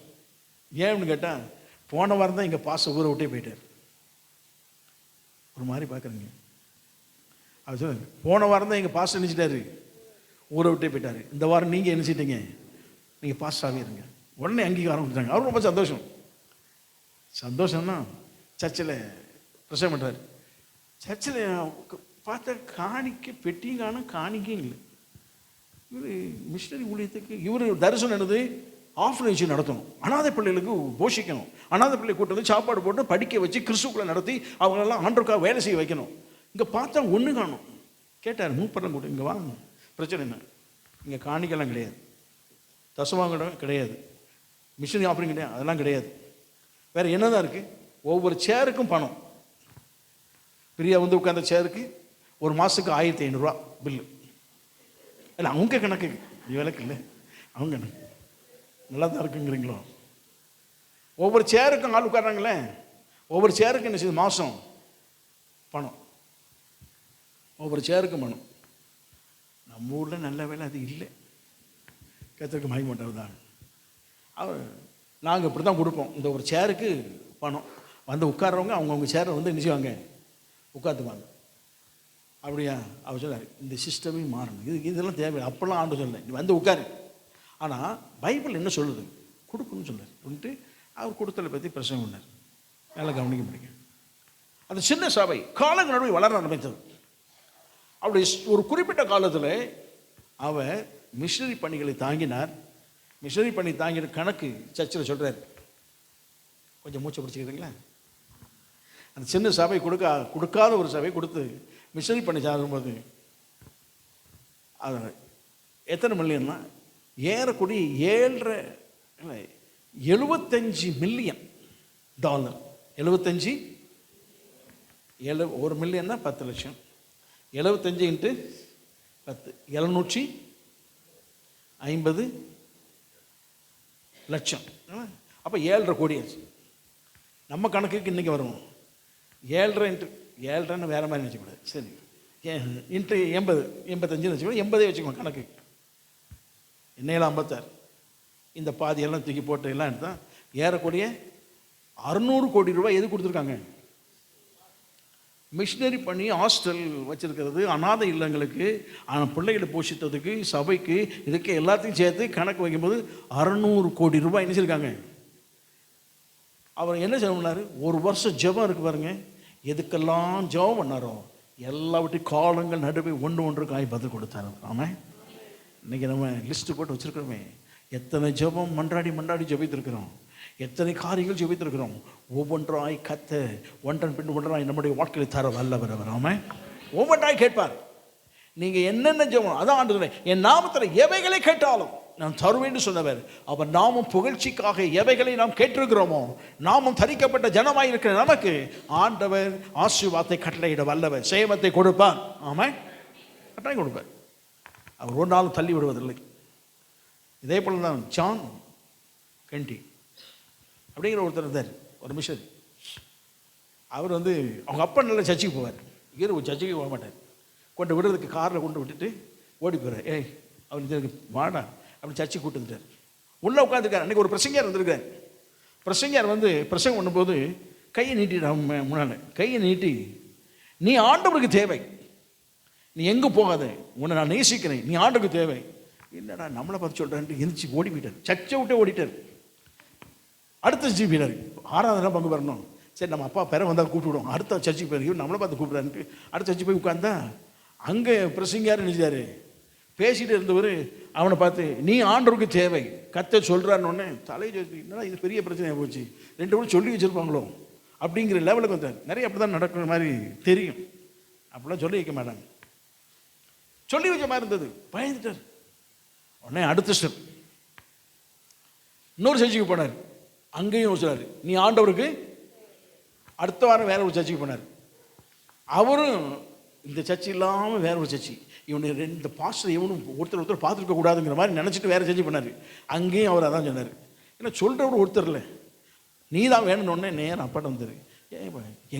ஏன்னு கேட்டால், போன வாரம் தான் எங்கள் பாச ஊரை விட்டே போயிட்டார். ஒரு மாதிரி பார்க்குறீங்க. அது சொல்லுங்க, போன வாரம் தான் எங்கள் பாஸ்டர் நினச்சிட்டாரு, ஊரை விட்டே போயிட்டார். இந்த வாரம் நீங்கள் நினச்சிட்டீங்க, நீங்கள் பாஸ்டாகவே இருங்க. உடனே அங்கீகாரம் கொடுத்தாங்க. அவரும் ரொம்ப சந்தோஷம். சந்தோஷம்னா சர்ச்சில் பிரசவம் பண்ணுறாரு. சர்ச்சில் பார்த்தா காணிக்க பெட்டியும் காணும், காணிக்கையும் இல்லை. இவர் மிஷனரி ஊழியத்துக்கு இவர் தரிசனம் என்னது, ஆஃப்னேஜ் நடத்தணும், அனாதை பிள்ளைகளுக்கு போஷிக்கணும், அனாதை பிள்ளை கூட்டு வந்து சாப்பாடு போட்டு படிக்க வச்சு கிறிஸ்துக்குள்ளே நடத்தி அவங்களெல்லாம் ஆண்டவருக்காக வேலை செய்ய வைக்கணும். இங்கே பார்த்தா ஒன்று காணும். கேட்டார், மூப்பரெல்லாம் கூட்டு, இங்கே வாங்க, பிரச்சனை என்ன? இங்கே காணிக்கெல்லாம் கிடையாது, தசவாங்கடம் கிடையாது, மிஷனரி ஆஃபரிங் கிடையாது, அதெல்லாம் கிடையாது. வேறு என்ன தான் இருக்குது? ஒவ்வொரு சேருக்கும் பணம். பிரியா வந்து உட்காந்த சேருக்கு ஒரு மாதத்துக்கு 1500 பில்லு. இல்லை, அவங்க கணக்கு, விளக்கு இல்லை, அவங்க கணக்கு நல்லா தான் இருக்குங்கிறீங்களோ? ஒவ்வொரு சேருக்கும் ஆள் உட்கார்றாங்களே, ஒவ்வொரு சேருக்கு என்ன செய்யுது, மாதம் பணம், ஒவ்வொரு சேருக்கும் பணம். நம்ம ஊரில் நல்ல வேலை அது இல்லை. கர்த்தருக்கு மகிமை உண்டாவதாக. அவர் நாங்கள் இப்படி தான் கொடுப்போம். இந்த ஒரு சேருக்கு பணம், வந்து உட்கார்றவங்க அவங்கவுங்க சேரை வந்து என்ன செய்வாங்க, உட்காந்துவாங்க. அப்படியா? அவர் சொன்னார், இந்த சிஸ்டமே மாறணும், இதெல்லாம் தேவை. அப்போல்லாம் ஆண்டு சொல்ல, நீ வந்து உட்காரு. ஆனால் பைபிள் என்ன சொல்லுது, கொடுக்கணும்னு சொன்னார். அப்படின்ட்டு அவர் கொடுத்தலை பற்றி பிரச்சனை பண்ணார். நல்லா கவனிக்க முடியுங்க. அந்த சின்ன சபை காலங்கள் நடுவே வளர ஆரம்பித்தது. அவருடைய ஒரு குறிப்பிட்ட காலத்தில் அவர் மிஷனரி பணிகளை தாங்கினார். மிஷனரி பண்ணி தாங்கின கணக்கு சர்ச்சில் சொல்கிறார். கொஞ்சம் மூச்சை பிடிச்சிக்கிறீங்களா? அந்த சின்ன சபை கொடுக்காத ஒரு சபை கொடுத்து மிஷனரி பண்ணி சாகும்போது அது எத்தனை மில்லியன்னா, ஏறக்கூடிய 75 மில்லியன் டாலர். 75 1 மில்லியன்னா 10 லட்சம். 75 × 10 750 லட்சம். அப்போ 7.5 கோடி ஆச்சு. நம்ம கணக்குக்கு இன்றைக்கி வரும் 7.5 × 7.5 வேறு மாதிரி வச்சுக்கூடாது. சரி, இன்ட்டு 80 85 வச்சுக்கோங்க, 80 வச்சுக்கோங்க கணக்கு. என்னையெல்லாம் 56, இந்த பாதியெல்லாம் தூக்கி போட்டு எல்லாம் எடுத்தால் ஏறக்கூடிய 600 கோடி ரூபாய் எது கொடுத்துருக்காங்க? மிஷினரி பண்ணி ஹாஸ்டல் வச்சுருக்கிறது, அனாதை இல்லங்களுக்கு பிள்ளைகளை போஷித்ததுக்கு, சபைக்கு, இதுக்கு எல்லாத்தையும் சேர்த்து கணக்கு வைக்கும்போது 600 கோடி ரூபாய் என்ன செய்யிருக்காங்க. அவர் என்ன ஜெபம் பண்ணார்? ஒரு வருஷம் ஜெபம் இருக்கு பாருங்க. எதுக்கெல்லாம் ஜெபம் பண்ணாரோ எல்லாவற்றையும் காலங்கள் நடுவே ஒன்றுக்காய் பதில் கொடுத்தாரு. ஆமாம், இன்றைக்கி நம்ம லிஸ்ட்டு போட்டு வச்சுருக்கிறோமே, எத்தனை ஜெபம் மன்றாடி ஜெபித்திருக்கிறோம், எத்தனை காரியங்கள் ஜெபித்திருக்கிறோம். ஒவ்வொன்றாய் கத்த ஒன்றன் பின் ஒன்றாய் நம்முடைய வாழ்க்கையை தர வல்லவர் அவர். ஆமாம், ஒவ்வொன்றாய் கேட்பார். நீங்கள் என்னென்ன ஜெபம், அதான் ஆண்டு என் நாமத்தில் எவைகளை கேட்டாலும் நான் தருவேன்னு சொன்னவர். அவர் நாமும் புகழ்ச்சிக்காக எவைகளை நாம் கேட்டிருக்கிறோமோ, நாமும் தரிக்கப்பட்ட ஜனமாய் இருக்கிற நமக்கு ஆண்டவர் ஆசீர்வாதத்தை கட்டளையிட வல்லவர், சேமத்தை கொடுப்பார். ஆமாம், கட்டாயம் கொடுப்பார். அவர் ஒரு நாளும் தள்ளி விடுவதில்லை. இதே போல தான் ஜான் கென்டி அப்படிங்கிற ஒருத்தர் இருந்தார், ஒரு மிஷன். அவர் வந்து அவங்க அப்பா நல்ல சர்ச்சுக்கு போவார், இவர் சர்ச்சுக்கு போக மாட்டார். கொண்டு விடுறதுக்கு காரில் கொண்டு விட்டுட்டு ஓடி போகிறார். ஏய் அவர் வாடா அப்படி சர்ச்சுக்கு கூட்டு வந்துட்டார். உள்ளே உட்காந்துருக்கார். அன்றைக்கி ஒரு பிரசங்கியார் வந்திருக்கார். பிரசங்கியார் வந்து பிரசங்கம் பண்ணும்போது கையை நீட்டிட்டு அவன் முன்னால் கையை நீட்டி, நீ ஆண்டவருக்கு தேவை, நீ எங்கே போகாத, உன்னை நான் நேசிக்கிறேன், நீ ஆண்டவருக்கு தேவை. இல்லைடா நம்மளை பார்த்து சொல்கிறேன்ட்டு எந்திரிச்சு ஓடி போயிட்டார். சர்ச்சை விட்டே ஓடிட்டார். அடுத்த சர்ச்சுக்கு போயிட்டார். ஆராதனை பங்கு பெறணும், சரி நம்ம அப்பா பெற வந்தால் கூப்பிடுவோம், அடுத்த சர்ச்சுக்கு போயிரு, நம்மளை பார்த்து கூப்பிட்றான்ட்டு அடுத்த சர்ச்சுக்கு போய் உட்காந்தா அங்கே பிரசங்கியார் நினைச்சார். பேசிகிட்டு இருந்தவர் அவனை பார்த்து, நீ ஆண்டவருக்கு தேவை கத்த சொல்கிறான்னு தலையை சொல்லி, என்னடா இது பெரிய பிரச்சனையாக போச்சு, ரெண்டு பேரும் சொல்லி வச்சுருப்பாங்களோ அப்படிங்கிற லெவலுக்கு வந்தார். நிறைய அப்படி தான் நடக்கிற மாதிரி தெரியும். அப்படிலாம் சொல்லி வைக்க மாட்டாங்க. சொல்லி வைக்க மாதிரி இருந்தது. பயந்துட்டார். உடனே அடுத்த ஸ்டெப் இன்னொரு சர்ச்சுக்கு போனார். அங்கேயும் சொல்கிறார், நீ ஆண்டவருக்கு. அடுத்த வாரம் வேற ஒரு சர்ச்சுக்கு போனார். அவரும் இந்த சர்ச்சு இல்லாமல் வேற ஒரு சர்ச்சு, இவனு ரெண்டு பாஸ்டர் இவனும் ஒருத்தர் பார்த்துருக்க கூடாதுங்கிற மாதிரி நினச்சிட்டு வேறு சர்ச்சு பண்ணார். அங்கேயும் அவர் அதான் சொன்னார். ஏன்னா சொல்கிறவர் ஒருத்தர் இல்லை, நீ தான் வேணும்னே நேரம் அப்பாட்ட வந்துரு.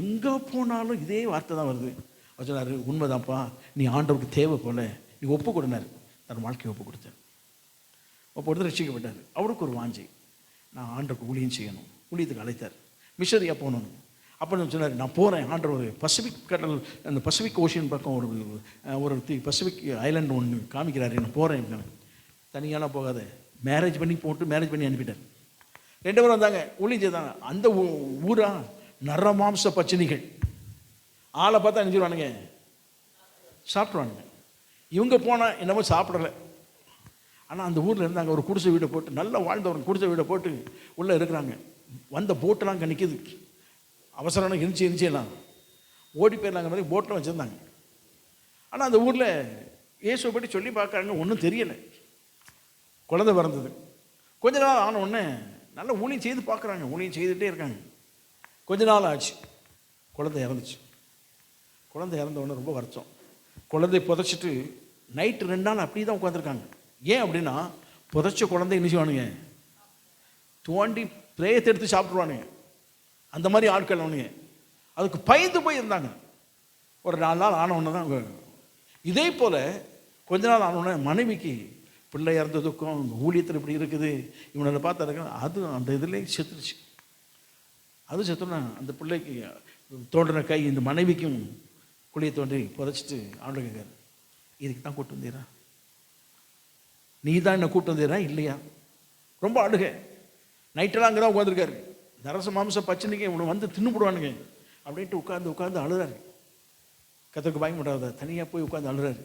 எங்கே போனாலும் இதே வார்த்தை தான் வருது. அவர் சொன்னார், உண்மைதான்ப்பா, நீ ஆண்டவருக்கு தேவை போல, நீ ஒப்பு கொடுனார். தன் வாழ்க்கையை ஒப்பு கொடுத்தார். ஒப்பு கொடுத்து ரசிக்கப்பட்டார். அவருக்கு ஒரு வாஞ்சி, நான் ஆண்டவருக்கு ஊழியம் செய்யணும். ஊழியத்துக்கு அழைத்தார். மிஷனரியாக போகணும். அப்போ சொன்னார், நான் போகிறேன் ஆண்டவர் பசிபிக் கடல், அந்த பசிபிக் ஓஷன் பக்கம் ஒரு பசிபிக் ஐலாண்டு ஒன்று காமிக்கிறாரு, நான் போகிறேன். தனியாலாம் போகாத, மேரேஜ் பண்ணி அனுப்பிட்டார். ரெண்டு பேரும் வந்தாங்க, ஊழியம் செய்தாங்க. அந்த ஊரா நரமாம்ச பச்சினிகள், ஆளை பார்த்தா நினைச்சிருவானுங்க, சாப்பிட்ருவானுங்க. இவங்க போனால் என்னமோ சாப்பிடலை. ஆனால் அந்த ஊரில் இருந்தாங்க, ஒரு குடிசை வீடை போட்டு, நல்லா வாழ்ந்தவங்க குடிசை வீடை போட்டு உள்ளே இருக்கிறாங்க. வந்த போட்டெல்லாம் அங்கே நிற்கிது. அவசரம் இருந்துச்செல்லாம் ஓடி போயிடலாங்க மாதிரி போட்டில் வச்சுருந்தாங்க. ஆனால் அந்த ஊரில் இயேசுவை பற்றி சொல்லி பார்க்குறாங்க, ஒன்றும் தெரியலை. குழந்தை பிறந்தது. கொஞ்ச நாள் ஆன உடனே நல்லா ஊழியம் செய்து பார்க்குறாங்க, ஊழியம் செய்துகிட்டே இருக்காங்க. கொஞ்ச நாள் ஆச்சு, குழந்தை இறந்துச்சு. குழந்தை இறந்த உடனே ரொம்ப வருத்தம். குழந்தை புதைச்சிட்டு நைட்டு 2 நாள் அப்படி தான் உட்காந்துருக்காங்க. ஏன் அப்படின்னா, புதைச்ச குழந்தை என்ன செய்வானுங்க, தோண்டி பிரேயத்தை எடுத்து சாப்பிட்ருவானுங்க. அந்த மாதிரி ஆட்கள் அவனுங்க. அதுக்கு பயந்து போய் இருந்தாங்க. ஒரு 4 நாள் ஆனவுடனே தான். இதே போல் கொஞ்ச நாள் ஆனவுடனே மனைவிக்கு பிள்ளை இறந்ததுக்கும் ஊழியத்தில் இப்படி இருக்குது, இவனை பார்த்தா இருக்க, அது அந்த இதிலே செத்துருச்சு. அது செத்துனா அந்த பிள்ளைக்கு தோன்றின கை இந்த மனைவிக்கும் குழியை தோன்றி புதைச்சிட்டு ஆண்டு கேட்காரு, இதுக்கு தான் கூப்பிட்டு வந்தீரா, நீ தான் என்ன கூப்பிட்டு வந்தீரா இல்லையா? ரொம்ப அழுக. நைட்டெல்லாம் அங்கே தான் உட்காந்துருக்காரு. நரச மாம்ச பச்சனைக்கு இவனை வந்து தின்னுபிடுவானுங்க அப்படின்ட்டு உட்காந்து அழுறாரு. கத்தருக்கு பயப்படாத, தனியாக போய் உட்காந்து அழுறாரு.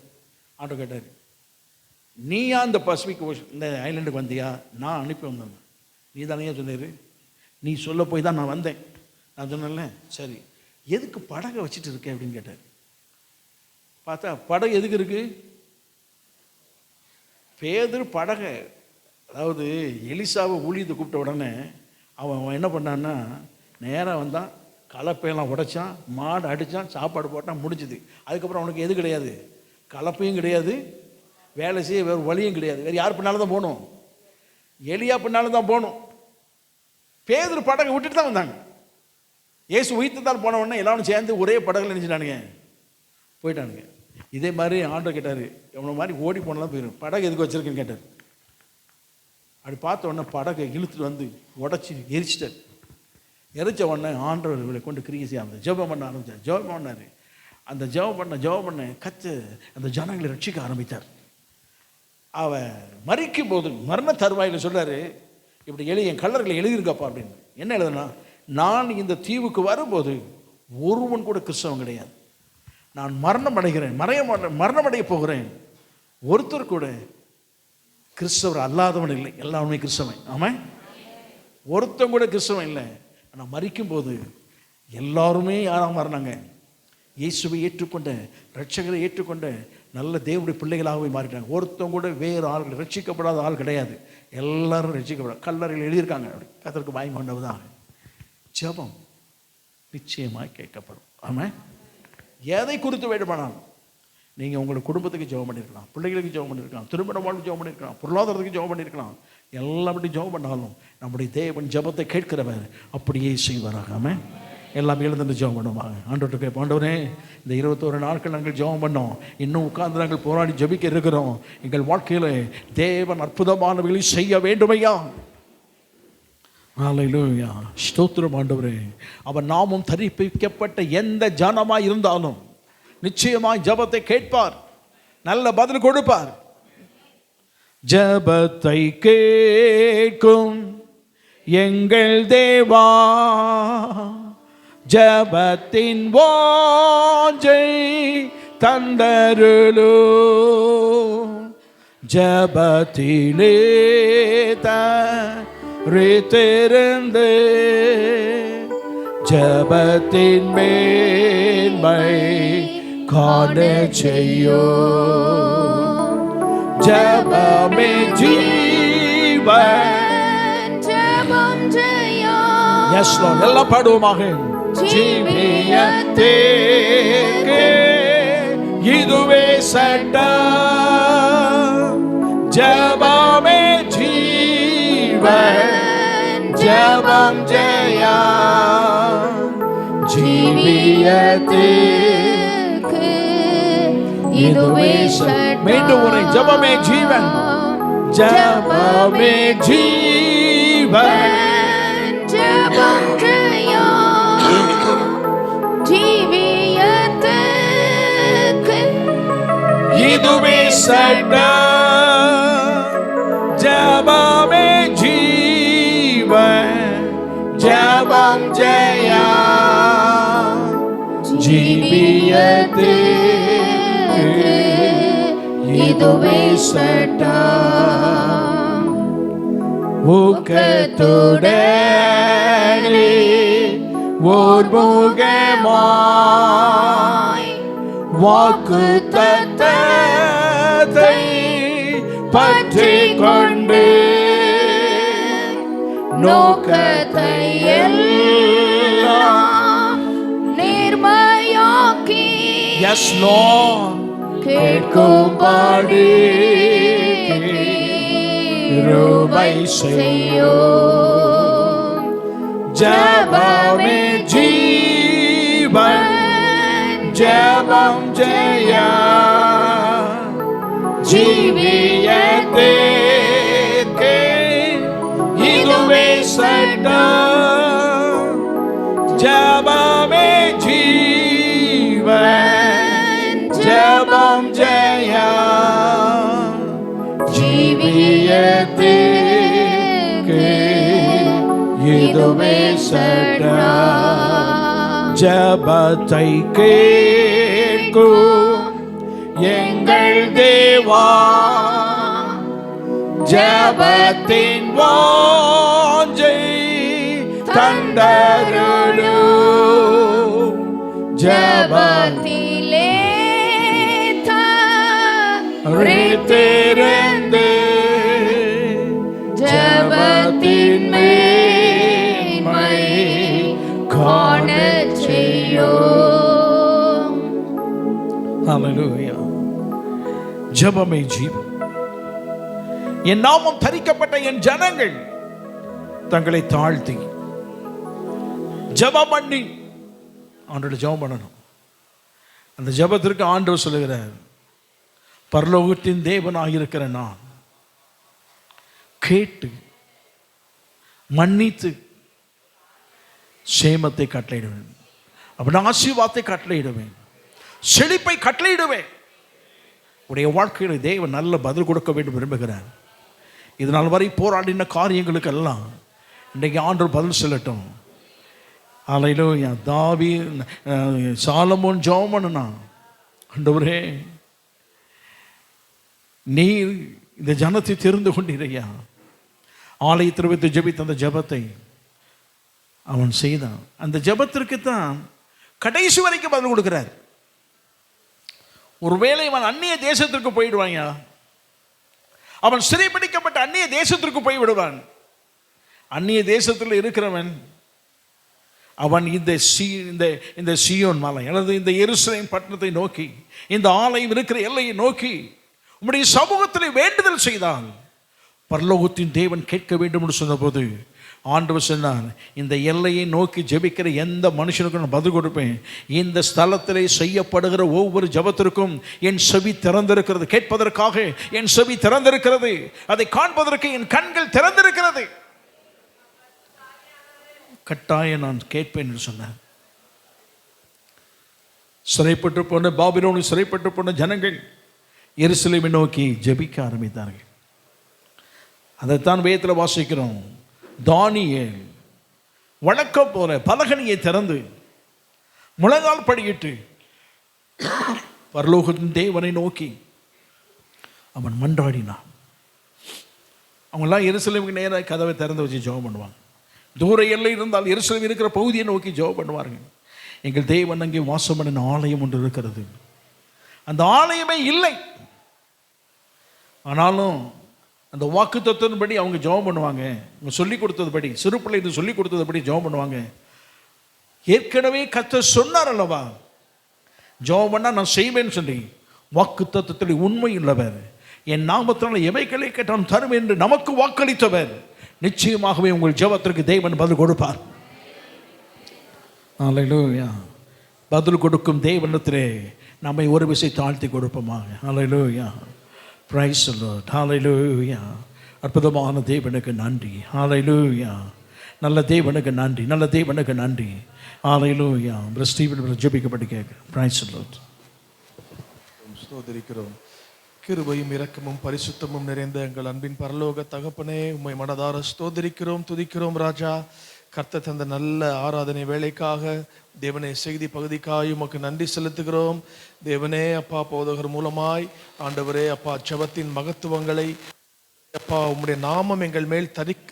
ஆட்டோ கேட்டார், நீயா இந்த பசிபிக் ஓஷன் இந்த ஐலாண்டுக்கு வந்தியா? நான் அனுப்பி வந்தேன். நீ தானே சொன்னார், நீ சொல்ல போய் தான் நான் வந்தேன். நான் சொன்னேன்ல, சரி எதுக்கு படகை வச்சுட்டு இருக்கேன் அப்படின்னு கேட்டார். பார்த்தா படகு எதுக்கு இருக்கு? பேதுரு படகை, அதாவது எலிசாவை ஊழியத்தை கூப்பிட்ட உடனே அவன் என்ன பண்ணான்னா, நேராக வந்தான், கலப்பையெல்லாம் உடைச்சான், மாடு அடித்தான், சாப்பாடு போட்டான், முடிஞ்சுது. அதுக்கப்புறம் அவனுக்கு எது கிடையாது, கலப்பையும் கிடையாது, வேலை செய்ய வேறு வழியும் கிடையாது. வேறு யார் பின்னாலும் தான் போகணும், எலியா பின்னாலும் தான் போகணும். பேதுரு படகை விட்டுட்டு தான் வந்தாங்க. இயேசு உயிர்த்து தான் போன உடனே எல்லாரும் சேர்ந்து ஒரே படகுல நினைச்சிட்டானுங்க, போயிட்டானுங்க. இதே மாதிரி ஆண்டவர் கேட்டார், எவ்வளோ மாதிரி ஓடி போனதான் போயிடும், படகு எதுக்கு வச்சிருக்குன்னு கேட்டார். அப்படி பார்த்த உடனே படகை இழுத்துட்டு வந்து உடச்சி எரிச்சிட்டார். எரிச்ச உடனே ஆண்டவர் இவளை கொண்டு கிரியை செய்ய ஆரம்பிச்சார். ஜெபம் பண்ண ஆரம்பித்தார். ஜெபம் பண்ணார். அந்த ஜெபம் பண்ண கத்து அந்த ஜனங்களை ரட்சிக்க ஆரம்பித்தார். அவன் மறிக்கும் போது மரண தருவாயில் சொல்கிறாரு, இப்படி என் கல்லறையில் எழுதியிருக்கப்பா அப்படின்னு. என்ன எழுதுனா, நான் இந்த தீவுக்கு வரும்போது ஒருவன் கூட கிறிஸ்தவன் கிடையாது, நான் மரணமடைய போகிறேன், ஒருத்தர் கூட கிறிஸ்தவர் அல்லாதவன் இல்லை, எல்லாருமே கிறிஸ்தவன். ஆமாம், ஒருத்தன் கூட கிறிஸ்தவன் இல்லை. ஆனால் மறிக்கும் போது எல்லாருமே யாராக மாறினாங்க, இயேசுவை ஏற்றுக்கொண்ட, ரட்சகரை ஏற்றுக்கொண்ட நல்ல தேவனுடைய பிள்ளைகளாகவே மாறிட்டாங்க. ஒருத்தவங்க கூட வேறு ஆள்கள், ரட்சிக்கப்படாத ஆள் கிடையாது, எல்லாரும் ரட்சிக்கப்பட கல்லறையில் எழுதியிருக்காங்க. அப்படி கர்த்தருக்கு பயந்து கொண்டதுதான். ஜெபம் நிச்சயமாய் கேட்கப்படும். ஆமாம், எதை குறித்து வேண்டுமானாலும் நீங்கள் உங்கள் குடும்பத்துக்கு ஜெபம் பண்ணியிருக்கலாம், பிள்ளைகளுக்கு ஜெபம் பண்ணியிருக்கலாம், திருமண வாழ்க்கை ஜெபம் பண்ணியிருக்கலாம், பொருளாதாரத்துக்கு ஜெபம் பண்ணியிருக்கலாம். எல்லாப்படி ஜெபம் பண்ணாலும் நம்முடைய தேவன் ஜெபத்தை கேட்கிறவர் அப்படியே செய்வாராக. ஆமென். எல்லாமே எழுந்து ஜெபம் பண்ணுவாங்க. ஆண்டவர்கிட்ட கேட்போம், ஆண்டவரே இந்த 21 நாட்கள் நாங்கள் ஜெபம் பண்ணோம், இன்னும் உட்கார்ந்து நாங்கள் போராடி ஜெபிக்க இருக்கிறோம். எங்கள் வாழ்க்கையில் தேவன் அற்புதமானவர்களை செய்ய வேண்டுமையா. ஹல்லேலூயா, ஸ்தோத்திரம் ஆண்டவரே. அவர் நாமும் தரிப்பிக்கப்பட்ட எந்த ஜனமாய் இருந்தாலும் நிச்சயமாய் ஜெபத்தை கேட்பார், நல்ல பதில் கொடுப்பார். ஜெபத்தை கேட்கும் எங்கள் தேவா, ஜெபத்தின் வாஞ்சை தந்தருளும், ஜெபத்திலே தரித்திருந்து ஜெபத்தின் மேன்மை காண செய்யும். ஜெபமே ஜீவன், ஜெபம் ஜெயம். எஸ் லார்ட், எல்லாம் பாடுவோமாக. ஜீவியத்திற்கு இதுவே சட்டம், ஜெபமே ஜீவன், ஜெபம் ஜெயம். ஜீவியத்திற்கு இதுவே சட்டம். மீண்டும் உரை, ஜெபமே ஜீவன், ஜெபமே ஜீவன், ஜெபம் ஜெயம். ஜீவியத்துக்கு இதுவே சட்டம், ஜெபமே ஜீவன், ஜெபம் ஜெயம். ஜீவியத்திற்கு இதுவே சட்டம். ஊக்கத்துடனே ஓர் முகமாய் வாக்கு தத்தத்தை பற்றிக் கொண்டு நோக்கத்தை எல்லாம் நேர்மையாக்கி எஸ் லார்ட் கேட்கும்படி கிருபை செய்யும். ஜெபமே ஜீவன், ஜெபம் ஜெயம். ஜீவியத்திற்கு இதுவே சட்டம், ஜெபமே ஜீவன், ஜெபம் ஜெயம். ஜீவியத்திற்கு இதுவே சட்டம். ஜெபத்தை கேட்கும் எங்கள் தேவா, ஜெபத்தின் வாஞ்சை தந்தருளும், ஜெபத்திலே தரித்திருந்து ஜெபத்தின் மேன்மை காண செய்யும். ஹல்லேலூயா. ஜெபமே ஜீவன். என் நாமம் தரிக்கப்பட்ட என் ஜனங்கள் தங்களை தாழ்த்தி ஜெபம் பண்ணி ஆண்டவரை ஜெபம் பண்ணணும். அந்த ஜெபத்திற்கு ஆண்டவர் சொல்லுகிறார், பரலோகத்தின் தேவனாக இருக்கிற நான் கேட்டு மன்னித்து சேமத்தை கட்டளையிடுவேன், அப்படி ஆசீர்வாதத்தை கட்டளையிடுவேன், செழிப்பை கட்டளையிடுவேன். உடைய வாழ்க்கையில் தேவன் நல்ல பதில் கொடுக்க வேண்டும் விரும்புகிறார். இதனால் வரை போராடின காரியங்களுக்கெல்லாம் இன்றைக்கு ஆண்டவர் பதில் சொல்லட்டும். ஹல்லேலூயா. சாலமோன் ஜெபம் பண்ணுனா, ஆண்டவரே நீர் இந்த ஜனத்தை தெரிந்து கொண்டீரையா. ஆலயத்தில் வைத்து ஜெபித்த அந்த ஜெபத்தை அவன் செய்தான். அந்த ஜெபத்திற்கு தான் கடைசி வரைக்கும் பதில் கொடுக்கிறார். ஒருவேளை அவன் அந்நிய தேசத்திற்கு போயிடுவாங்க, அவன் சிறைப்பிடிக்கப்பட்ட அந்நிய தேசத்திற்கு போய் விடுவான். அந்நிய தேசத்தில் இருக்கிறவன் அவன் இந்த சீயோன் மலை அல்லது இந்த எருசலேம் பட்டணத்தை நோக்கி, இந்த ஆலயம் இருக்கிற எல்லையை நோக்கி உம்முடைய சமூகத்தில் வேண்டுதல் செய்தான். பரலோகத்தின் தேவன் கேட்க வேண்டும் என்று சொன்னபோது ஆண்டவர் சொன்னார், இந்த எல்லையை நோக்கி ஜெபிக்கிற எந்த மனுஷனுக்கும் நான் பதில் கொடுப்பேன். இந்த ஸ்தலத்திலே செய்யப்படுகிற ஒவ்வொரு ஜெபத்திற்கும் என் செவி திறந்திருக்கிறது. கேட்பதற்காக என் செவி திறந்திருக்கிறது. அதை காண்பதற்கு என் கண்கள் திறந்திருக்கிறது. கட்டாயம் நான் கேட்பேன் என்று சொன்னார். சிறைப்பட்டு போன பாபிலோனில் சிறைப்பட்டு போன ஜனங்கள் எருசலேமை நோக்கி ஜெபிக்க ஆரம்பித்தார்கள். அதைத்தான் வேதத்தில் வாசிக்கிறோம். தானியேல் வழக்கம் போல பலகணியை திறந்து முழங்கால் படியிட்டு பரலோகத்தின் தேவனை நோக்கி அவன் மன்றாடினான். அவங்கெல்லாம் எருசலேமுக்கு நேராக கதவை திறந்து வச்சு ஜெபம் பண்ணுவாங்க. தூர எல்லை இருந்தால் எருசலேம் இருக்கிற பகுதியை நோக்கி ஜெபம் பண்ணுவார்கள். எங்கள் தேவன் அங்கே வாசம் பண்ணின ஆலயம் ஒன்று இருக்கிறது. அந்த ஆலயமே இல்லை, ஆனாலும் அந்த வாக்கு தத்துவத்தின்படி அவங்க ஜெபம் பண்ணுவாங்க. அவங்க சொல்லிக் கொடுத்ததுபடி, சிறு பிள்ளைக்கு சொல்லிக் கொடுத்ததுபடி ஜெபம் பண்ணுவாங்க. ஏற்கனவே கர்த்தர் சொன்னார் அல்லவா, ஜெபம் பண்ணால் நான் செய்வேன்னு சொல்லி. வாக்கு தத்துவத்தில் உண்மை உள்ளவர், என் நாமத்தினால் எவைகளை கேட்டாலும் தரும் என்று நமக்கு வாக்களித்தவர், நிச்சயமாகவே உங்கள் ஜெபத்திற்கு தேவன் பதில் கொடுப்பார். அல்லேலூயா. பதில் கொடுக்கும் தேவனிடத்திலே நம்மை ஒரு விசை தாழ்த்தி கொடுப்போமாக. அல்லேலூயா. Praise the Lord. ஹல்லேலூயா. அற்புதமான தேவனுக்கு நன்றி. ஹல்லேலூயா. நல்ல தேவனுக்கு நன்றி, நல்ல தேவனுக்கு நன்றி. ஹல்லேலூயா. பிரதர் ஸ்டீவன் ஜெபிக்கப்பட்டு கேட்கிறேன். Praise the Lord. ஸ்தோத்திரிக்கிறோம். கிருபையும் இரக்கமும் பரிசுத்தமும் நிறைந்த எங்கள் அன்பின் பரலோக தகப்பனே, உம்மை மனதார ஸ்தோத்திரிக்கிறோம், துதிக்கிறோம் ராஜா. கர்த்தர் தந்த நல்ல ஆராதனை வேலைக்காக தேவனே, செய்தி பகுதிக்காக உமக்கு நன்றி செலுத்துகிறோம். தேவனே அப்பா, போதகர் மூலமாய் ஆண்டவரே அப்பா ஜெபத்தின் மகத்துவங்களை அப்பா உம்முடைய நாமம் எங்கள் மேல்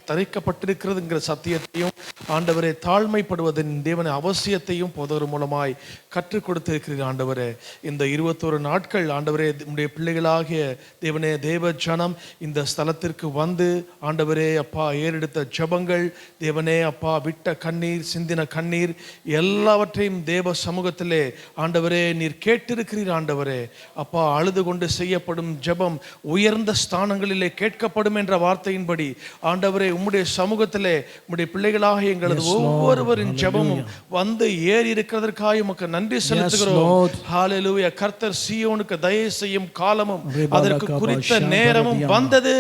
தரிக்கப்பட்டிருக்கிறதுங்கிற சத்தியத்தையும் ஆண்டவரே தாழ்மைப்படுவதன் தேவன அவசியத்தையும் போதகர் மூலமாய் கற்றுக் கொடுத்திருக்கிறீர். ஆண்டவரே, இந்த 21 நாட்கள் ஆண்டவரே உம்முடைய பிள்ளைகளாகிய தேவனே தேவ ஜனம் இந்த ஸ்தலத்திற்கு வந்து ஆண்டவரே அப்பா ஏறெடுத்த ஜெபங்கள், தேவனே அப்பா விட்ட கண்ணீர், சிந்தின கண்ணீர் எல்லாவற்றையும் தேவ சமூகத்திலே ஆண்டவரே நீர் கேட்டிருக்கிறீர். ஆண்டவரே அப்பா, அழுது கொண்டு செய்யப்படும் ஜெபம் உயர்ந்த ஸ்தானங்களிலே கேட்கப்படும் என்ற வார்த்தையின்படி ஆண்டவரே உம்முடைய சமூகத்திலே உம்முடைய பிள்ளைகளாக எங்களது ஒவ்வொருவரின் ஜெபமும் வந்து ஏறி இருக்கிறதற்காக உமக்கு நன்றி செலுத்துகிறோம். ஹல்லேலூயா. கர்த்தர் சீயோனுக்கு தயவு செய்யும் காலமும் அதற்கு குறித்த நேரமும் வந்தது.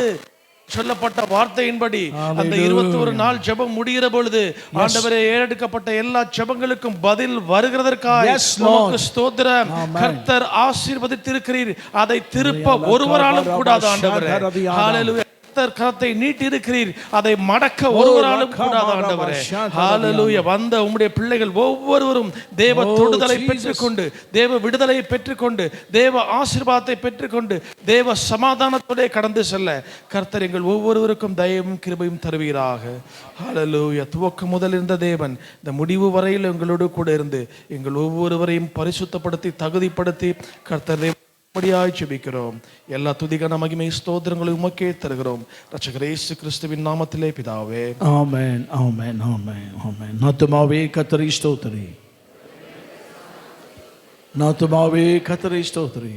சொல்லப்பட்ட வார்த்தையின்படி அந்த 21 நாள் ஜெபம் முடிகிற பொழுது ஆண்டவரே ஏறெடுக்கப்பட்ட எல்லா ஜெபங்களுக்கும் பதில் வருகிறதற்காக உமக்கு ஸ்தோத்திரம். கர்த்தர் ஆசீர்வதித்திருக்கிறீர், அதை திருப்ப ஒருவராலும் கூடாது. ஆண்டவரே ஹல்லேலூயா. கரத்தை நீட்டி இருக்கிறீர், அதை மடக்க ஒருவராலும் கூடாது. ஆண்டவரே ஹல்லேலூயா. வந்த உம்முடைய பிள்ளைகள் ஒவ்வொருவரும் தேவ தொடுதலை பெற்றுக்கொண்டு, தேவ விடுதலையை பெற்றுக்கொண்டு, தேவ ஆசீர்வாதத்தை பெற்றுக்கொண்டு, தேவ சமாதானத்தோட கடந்து செல்ல கர்த்தர் எங்கள் ஒவ்வொருவருக்கும் தயவும் கிருபையும் தருவீராக. ஹல்லேலூயா. துவக்கம் முதல் இருந்த தேவன் இந்த முடிவு வரையில் எங்களோடு கூட இருந்து எங்கள் ஒவ்வொருவரையும் பரிசுத்தப்படுத்தி தகுதிப்படுத்தி கர்த்தர் ஜெபிக்கிறோம். எல்லா துதிகன மகிமை ஸ்தோத்திரங்களை உமக்கே தருகிறோம். இரட்சகர் இயேசு கிறிஸ்துவின் நாமத்திலே பிதாவே. ஆமென், ஆமென், ஆமென், ஆமென். நாத்துமாவே கர்த்தரை ஸ்தோத்திரி, நாத்துமாவே கர்த்தரை ஸ்தோத்திரி.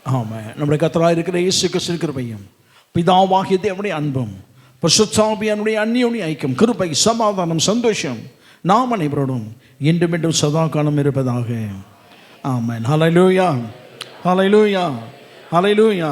ஆமென். நம்முடைய கர்த்தராய் இருக்கிற இயேசு கிறிஸ்துவின் கிருபையும் பிதாவாகிய தேவனுடைய அன்பும் பரிசுத்த ஆவியானவருடைய அந்யோன்ய ஐக்கியம், கிருபை, சமாதானம், சந்தோஷம் நாம் அனைவரோடும் இன்றும் மீண்டும் சதா காலம் இருப்பதாக. ஆமென். ஹல்லேலூயா. ஹல்லேலூயா. ஹல்லேலூயா.